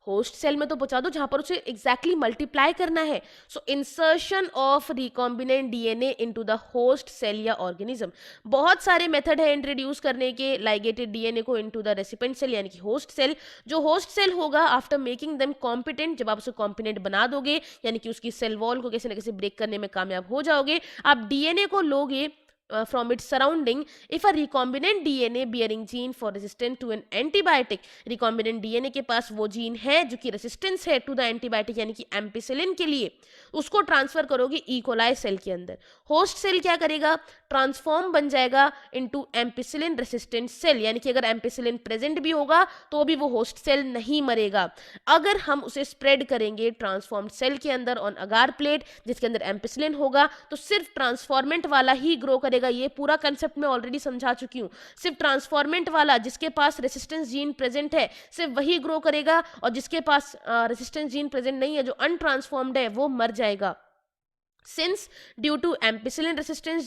होस्ट सेल में तो पहुंचा दो जहां पर उसे एग्जैक्टली मल्टीप्लाई करना है। So insertion of recombinant DNA into the host cell या ऑर्गेनिज्म। बहुत सारे मेथड है इंट्रोड्यूस करने के लाइगेटेड डीएनए को इनटू द रेसिपेंट सेल यानी कि होस्ट सेल। जो होस्ट सेल होगा आफ्टर मेकिंग देम कॉम्पिटेंट, जब आप उसे कॉम्पिटेंट बना दोगे, यानी कि उसकी सेल वॉल को कैसे ना कैसे ब्रेक करने में कामयाब हो जाओगे, आप डीएनए को लोगे, from its surrounding. If a recombinant DNA bearing gene for resistant to an antibiotic, recombinant DNA के पास वो जीन है जो कि रेसिस्टेंस है टू द एंटीबायोटिक यानी कि एम्पिसिलिन के लिए, उसको ट्रांसफर करोगे इकोलाई सेल के अंदर। होस्ट सेल क्या करेगा, ट्रांसफॉर्म बन जाएगा इनटू एम्पिसिलिन रेसिस्टेंट सेल, यानी कि अगर एम्पिसिलिन प्रेजेंट भी होगा तो भी वो होस्ट सेल नहीं मरेगा। अगर हम उसे स्प्रेड करेंगे ट्रांसफॉर्म्ड सेल के अंदर ऑन अगार प्लेट जिसके अंदर एम्पिसिलिन होगा, तो सिर्फ ट्रांसफॉर्मेंट वाला ही ग्रो करेगा। ये पूरा कंसेप्ट मैं ऑलरेडी समझा चुकी हूँ। सिर्फ ट्रांसफॉर्मेंट वाला जिसके पास रेसिस्टेंस जीन प्रेजेंट है सिर्फ वही ग्रो करेगा, और जिसके पास रेसिस्टेंस जीन प्रेजेंट नहीं है, जो अनट्रांसफॉर्म्ड है, वो मर जाएगा। Since due to ampicillin resistance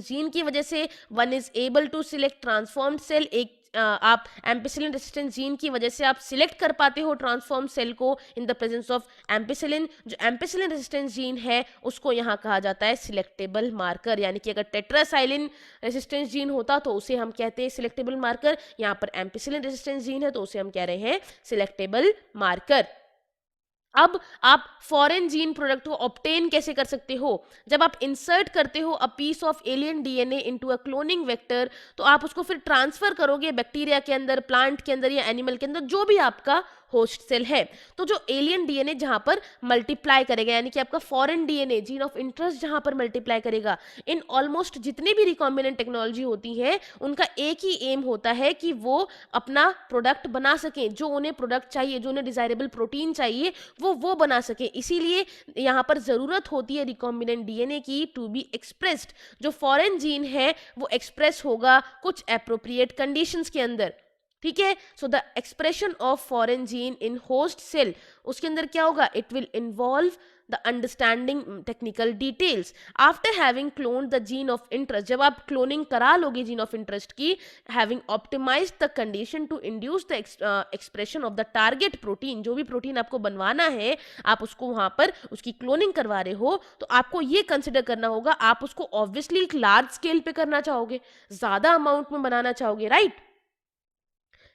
gene की वजह से one is able to select transformed cell, एक आप एम्पिसिलिन रेसिस्टेंस जीन की वजह से आप सिलेक्ट कर पाते हो ट्रांसफॉर्म सेल को in the presence of ampicillin. जो एम्पिसिलिन रेसिस्टेंस जीन है उसको यहाँ कहा जाता है सिलेक्टेबल मार्कर, यानी कि अगर टेट्रासाइलिन रेसिस्टेंस जीन होता तो उसे हम कहते हैं सिलेक्टेबल मार्कर, यहाँ पर एम्पिसिलिन रेसिस्टेंस जीन है तो उसे हम कह रहे हैं सिलेक्टेबल मार्कर। अब आप फॉरेन जीन प्रोडक्ट को ऑब्टेन कैसे कर सकते हो, जब आप इंसर्ट करते हो a piece of alien DNA into a cloning vector, तो आप उसको फिर ट्रांसफर करोगे बैक्टीरिया के अंदर, प्लांट के अंदर या एनिमल के अंदर, जो भी आपका होस्ट सेल है। तो जो एलियन डीएनए जहां पर मल्टीप्लाई करेगा, यानी कि आपका foreign DNA gene of interest जहां पर मल्टीप्लाई करेगा, इन ऑलमोस्ट जितने भी रिकॉम्बिनेंट टेक्नोलॉजी होती है उनका एक ही एम होता है कि वो अपना प्रोडक्ट बना सकें, जो उन्हें प्रोडक्ट चाहिए, जो उन्हें डिजायरेबल प्रोटीन चाहिए वो बना सके। इसीलिए यहाँ पर जरूरत होती है रिकॉम्बिनेंट डीएनए की टू बी एक्सप्रेस्ड। जो फॉरेन जीन है वो एक्सप्रेस होगा कुछ एप्रोप्रिएट कंडीशंस के अंदर, ठीक है। So the expression of foreign gene in host cell, उसके अंदर क्या होगा, it will involve the understanding technical details after having cloned the gene of interest. जब आप क्लोनिंग करा लोगे जीन ऑफ इंटरेस्ट की, having optimized the condition to induce the expression of the target protein, जो भी प्रोटीन आपको बनवाना है आप उसको वहां पर उसकी क्लोनिंग करवा रहे हो, तो आपको ये कंसिडर करना होगा, आप उसको ऑब्वियसली एक लार्ज स्केल पे करना चाहोगे, ज्यादा अमाउंट में बनाना चाहोगे, राइट,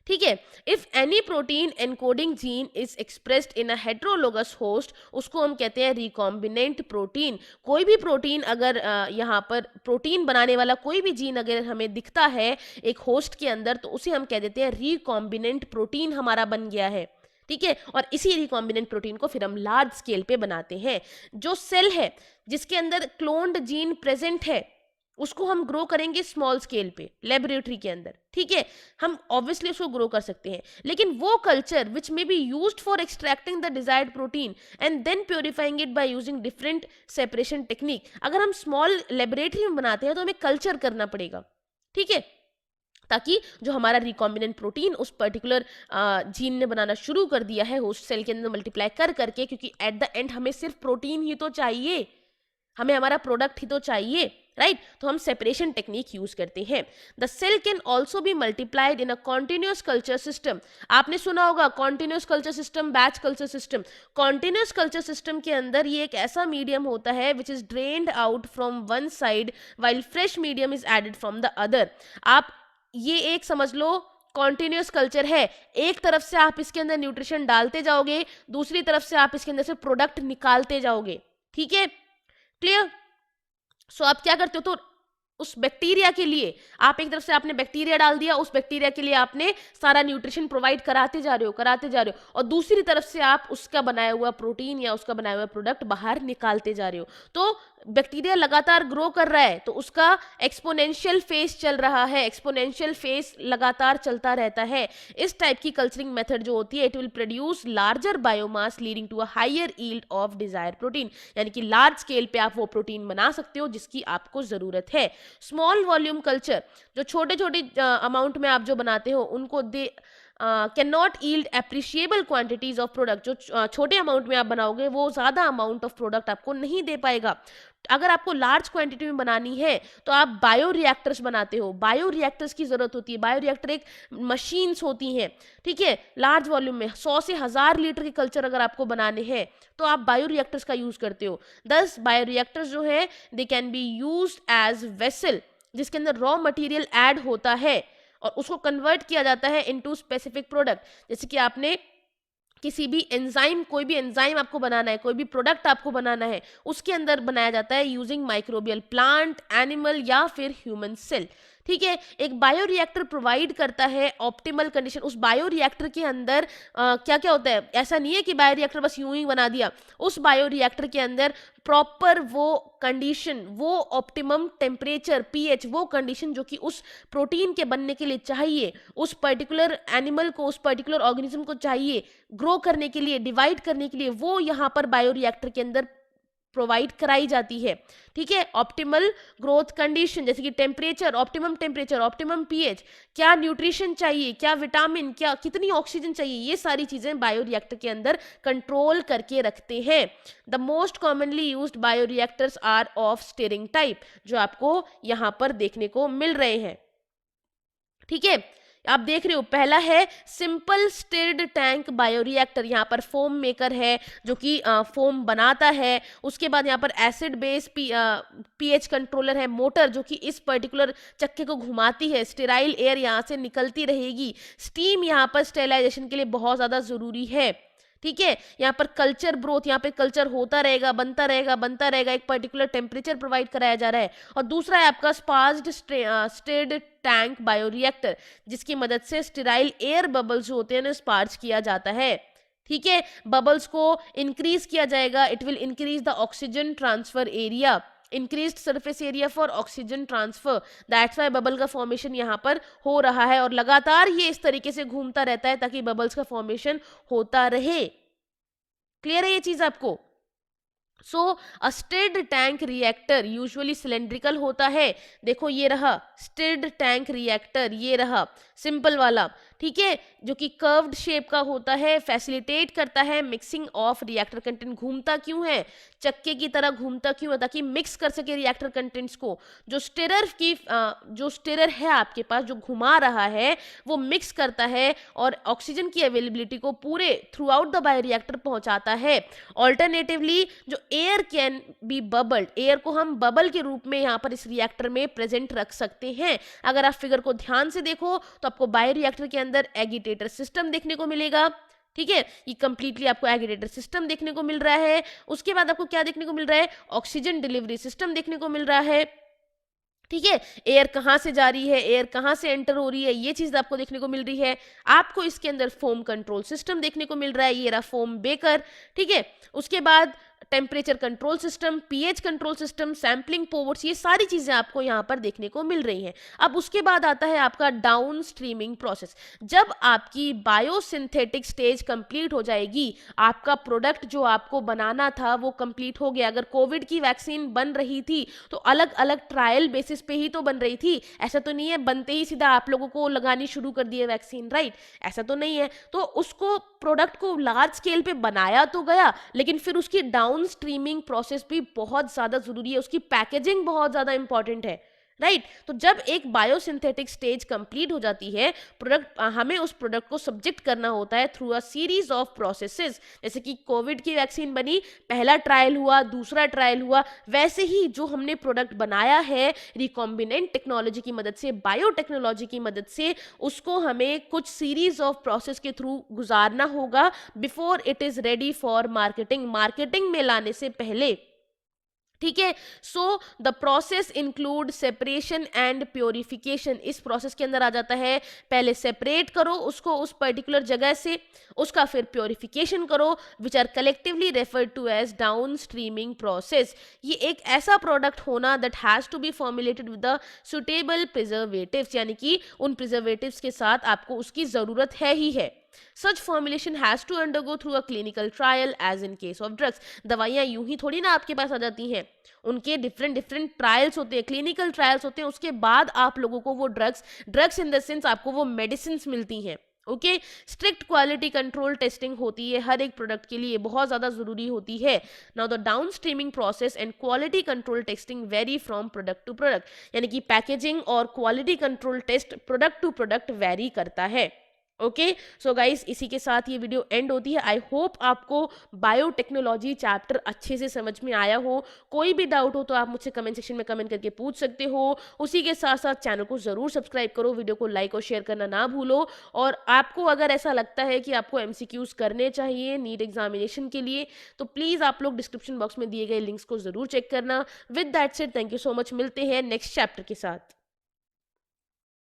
ठीक है। If any protein encoding gene is expressed in a heterologous host, उसको हम कहते हैं रिकॉम्बिनेंट प्रोटीन। कोई भी प्रोटीन अगर यहाँ पर प्रोटीन बनाने वाला कोई भी जीन अगर हमें दिखता है एक होस्ट के अंदर, तो उसे हम कह देते हैं रिकॉम्बिनेंट प्रोटीन हमारा बन गया है, ठीक है। और इसी रिकॉम्बिनेंट प्रोटीन को फिर हम लार्ज स्केल पे बनाते हैं। जो सेल है जिसके अंदर क्लोन्ड जीन प्रेजेंट है उसको हम ग्रो करेंगे स्मॉल स्केल पे लेबोरेटरी के अंदर, ठीक है। हम ऑब्वियसली उसको ग्रो कर सकते हैं, लेकिन वो culture which may be used for extracting the desired protein and then purifying it by using different separation technique, अगर हम स्मॉल लेबोरेटरी में बनाते हैं तो हमें कल्चर करना पड़ेगा, ठीक है, ताकि जो हमारा रिकॉम्बिनेंट प्रोटीन उस पर्टिकुलर जीन ने बनाना शुरू कर दिया है होस्ट सेल के अंदर मल्टीप्लाई कर करके, क्योंकि एट द एंड हमें सिर्फ प्रोटीन ही तो चाहिए, हमें हमारा प्रोडक्ट ही तो चाहिए, राइट। तो हम सेपरेशन टेक्निक यूज करते हैं। The cell can also be multiplied in a continuous culture system. आपने सुना होगा continuous culture system, batch culture system. Continuous culture system के अंदर ये एक ऐसा मीडियम होता है which is drained out from one side while fresh medium is added from the other. आप ये एक समझ लो कॉन्टिन्यूअस कल्चर है, एक तरफ से आप इसके अंदर न्यूट्रिशन डालते जाओगे, दूसरी तरफ से आप इसके अंदर से प्रोडक्ट निकालते जाओगे, ठीक है, क्लियर। सो आप क्या करते हो, तो उस बैक्टीरिया के लिए आप एक तरफ से आपने बैक्टीरिया डाल दिया, उस बैक्टीरिया के लिए आपने सारा न्यूट्रिशन प्रोवाइड कराते जा रहे हो, और दूसरी तरफ से आप उसका बनाया हुआ प्रोटीन या उसका बनाया हुआ प्रोडक्ट बाहर निकालते जा रहे हो। तो बैक्टीरिया लगातार ग्रो कर रहा है, तो उसका एक्सपोनेंशियल फेस चल रहा है, एक्सपोनेंशियल फेस लगातार चलता रहता है। इस टाइप की कल्चरिंग मेथड जो होती है, it will produce larger biomass leading to a higher yield of desire protein, यानी कि लार्ज स्केल पे आप वो प्रोटीन बना सकते हो जिसकी आपको जरूरत है। स्मॉल वॉल्यूम कल्चर, जो छोटे छोटे अमाउंट में आप जो बनाते हो उनको they can not yield appreciable quantities of product. जो छोटे अमाउंट में आप बनाओगे वो ज्यादा अमाउंट ऑफ प्रोडक्ट आपको नहीं दे पाएगा। अगर आपको लार्ज क्वांटिटी में बनानी है तो आप बायो रिएक्टर्स बनाते हो, बायो रिएक्टर्स की जरूरत होती है। बायो रिएक्टर एक मशीन्स होती हैं, ठीक है, लार्ज वॉल्यूम में 100 से 1000 लीटर के कल्चर अगर आपको बनाने हैं तो आप बायो रिएक्टर्स का यूज करते हो। 10 बायो रिएक्टर्स जो है they can be used as vessel, जिसके अंदर रॉ मटेरियल ऐड होता है और उसको कन्वर्ट किया जाता है इनटू स्पेसिफिक प्रोडक्ट। जैसे कि आपने किसी भी एंजाइम, कोई भी एंजाइम आपको बनाना है, कोई भी प्रोडक्ट आपको बनाना है, उसके अंदर बनाया जाता है यूजिंग माइक्रोबियल प्लांट, एनिमल या फिर ह्यूमन सेल। ठीक है, एक बायोरिएक्टर प्रोवाइड करता है ऑप्टिमल कंडीशन। उस बायोरिएक्टर के अंदर क्या क्या होता है, ऐसा नहीं है कि बायोरिएक्टर बस यूं ही बना दिया। उस बायोरिएक्टर के अंदर प्रॉपर वो कंडीशन, वो ऑप्टिमम टेम्परेचर, पीएच, वो कंडीशन जो कि उस प्रोटीन के बनने के लिए चाहिए, उस पर्टिकुलर एनिमल को, उस पर्टिकुलर ऑर्गेनिज्म को चाहिए ग्रो करने के लिए, डिवाइड करने के लिए, वो यहाँ पर बायोरिएक्टर के अंदर प्रोवाइड कराई जाती है। ठीक है, ऑप्टिमल ग्रोथ कंडीशन जैसे कि टेम्परेचर, ऑप्टिमम पीएच, क्या न्यूट्रिशन चाहिए, क्या विटामिन, क्या कितनी ऑक्सीजन चाहिए, ये सारी चीजें बायोरिएक्टर के अंदर कंट्रोल करके रखते हैं। The most commonly used bioreactors are of steering type, जो आपको यहां पर देखने को मिल रहे हैं। ठीक है, आप देख रहे हो, पहला है सिंपल स्टिर्ड टैंक बायोरिएक्टर, यहाँ पर फोम मेकर है जो कि फोम बनाता है। उसके बाद यहाँ पर एसिड बेस पीएच कंट्रोलर है, मोटर जो कि इस पर्टिकुलर चक्के को घुमाती है, स्टेराइल एयर यहाँ से निकलती रहेगी। स्टीम यहाँ पर स्टेरिलाइजेशन के लिए बहुत ज़्यादा ज़रूरी है। ठीक है, यहाँ पर कल्चर ग्रोथ, यहाँ पे कल्चर होता रहेगा, बनता रहेगा, एक पर्टिकुलर टेम्परेचर प्रोवाइड कराया जा रहा है। और दूसरा है आपका स्पार्ज्ड स्टिर्ड टैंक बायोरिएक्टर, जिसकी मदद से स्टेराइल एयर बबल्स जो होते हैं ना स्पार्ज किया जाता है। ठीक है, बबल्स को इंक्रीज किया जाएगा, it will increase the oxygen transfer area, increased surface area for oxygen transfer, that's why bubble का फॉर्मेशन यहाँ पर हो रहा है। और लगातार ये इस तरीके से घूमता रहता है ताकि बबल्स का फॉर्मेशन होता रहे। क्लियर है ये चीज आपको? So a stirred tank reactor usually cylindrical होता है। देखो ये रहा स्टिर्ड टैंक रिएक्टर, ये रहा सिंपल वाला। ठीक है, जो कि कर्व्ड शेप का होता है, फैसिलिटेट करता है मिक्सिंग ऑफ रिएक्टर कंटेंट। घूमता क्यों है, चक्के की तरह घूमता क्यों है, ताकि मिक्स कर सके रिएक्टर कंटेंट्स को। जो स्टिरर है आपके पास जो घुमा रहा है, वो मिक्स करता है और ऑक्सीजन की अवेलेबिलिटी को पूरे थ्रू आउट द बायोरिएक्टर पहुंचाता है। ऑल्टरनेटिवली जो air can be bubbled, air को हम बबल के रूप में यहाँ पर इस रिएक्टर में प्रेजेंट रख सकते हैं। अगर आप फिगर को ध्यान से देखो तो आपको बायोरिएक्टर के अंदर एगिटेटर सिस्टम देखने को मिलेगा। ठीक है, ये कंप्लीटली आपको एगिटेटर सिस्टम देखने को मिल रहा है। उसके बाद आपको क्या देखने को मिल रहा है, ऑक्सीजन डिलीवरी सिस्टम देखने को मिल रहा है। ठीक है, एयर कहाँ से जा रही है, एयर कहाँ से एंटर हो रही है, ये चीज आपको देखने को मिल रही है। आपको इसके अंदर फोम कंट्रोल सिस्टम देखने को मिल रहा है, ये रहा फोम बेकर। ठीक है, उसके बाद temperature control system, pH control system, sampling ports, ये सारी चीजें आपको यहाँ पर देखने को मिल रही हैं। अब उसके बाद आता है आपका डाउन स्ट्रीमिंग प्रोसेस। जब आपकी बायोसिंथेटिक स्टेज कंप्लीट हो जाएगी, आपका प्रोडक्ट जो आपको बनाना था वो कंप्लीट हो गया। अगर कोविड की वैक्सीन बन रही थी तो अलग अलग ट्रायल बेसिस पे ही तो बन रही थी, ऐसा तो नहीं है बनते ही सीधा आप लोगों को लगानी शुरू कर दी है वैक्सीन, राइट? ऐसा तो नहीं है। तो उसको प्रोडक्ट को लार्ज स्केल पे बनाया तो गया, लेकिन फिर उसकी डाउन स्ट्रीमिंग प्रोसेस भी बहुत ज्यादा जरूरी है, उसकी पैकेजिंग बहुत ज्यादा इंपॉर्टेंट है, राइट? तो जब एक बायोसिंथेटिक स्टेज कंप्लीट हो जाती है, प्रोडक्ट हमें उस प्रोडक्ट को सब्जेक्ट करना होता है through a series of processes. जैसे कि कोविड की वैक्सीन बनी, पहला ट्रायल हुआ, दूसरा ट्रायल हुआ, वैसे ही जो हमने प्रोडक्ट बनाया है रिकॉम्बिनेंट टेक्नोलॉजी की मदद से, बायोटेक्नोलॉजी की मदद से, उसको हमें कुछ सीरीज ऑफ प्रोसेस के थ्रू गुजारना होगा before it is ready for marketing, marketing में लाने से पहले। ठीक है, so the process include separation and purification. इस प्रोसेस के अंदर आ जाता है पहले सेपरेट करो उसको उस पर्टिकुलर जगह से, उसका फिर प्योरिफिकेशन करो, which are collectively referred to as down streaming process. ये एक ऐसा प्रोडक्ट होना that has to be formulated with the suitable preservatives, यानी कि उन प्रिजर्वेटिव्स के साथ आपको उसकी जरूरत है ही है। Such formulation has to undergo through a clinical trial as in case of drugs. दवाइयाँ यूं ही थोड़ी ना आपके पास आ जाती हैं, उनके डिफरेंट ट्रायल्स होते हैं, क्लिनिकल ट्रायल्स होते हैं, उसके बाद आप लोगों को वो ड्रग्स इन द सेंस आपको वो मेडिसिन मिलती हैं। Okay, strict quality control testing होती है हर एक प्रोडक्ट के लिए, बहुत ज़्यादा ज़रूरी होती है। Now the down streaming process and quality control testing vary from product to product, यानी कि पैकेजिंग और quality control test product to product vary करता है। ओके, सो गाइस इसी के साथ ये वीडियो एंड होती है। आई होप आपको बायोटेक्नोलॉजी चैप्टर अच्छे से समझ में आया हो। कोई भी डाउट हो तो आप मुझसे कमेंट सेक्शन में कमेंट करके पूछ सकते हो। उसी के साथ साथ चैनल को ज़रूर सब्सक्राइब करो, वीडियो को लाइक और शेयर करना ना भूलो। और आपको अगर ऐसा लगता है कि आपको एमसीक्यूज करने चाहिए नीट एग्जामिनेशन के लिए, तो प्लीज़ आप लोग डिस्क्रिप्शन बॉक्स में दिए गए लिंक्स को ज़रूर चेक करना। With that said, thank you so much. मिलते हैं नेक्स्ट चैप्टर के साथ।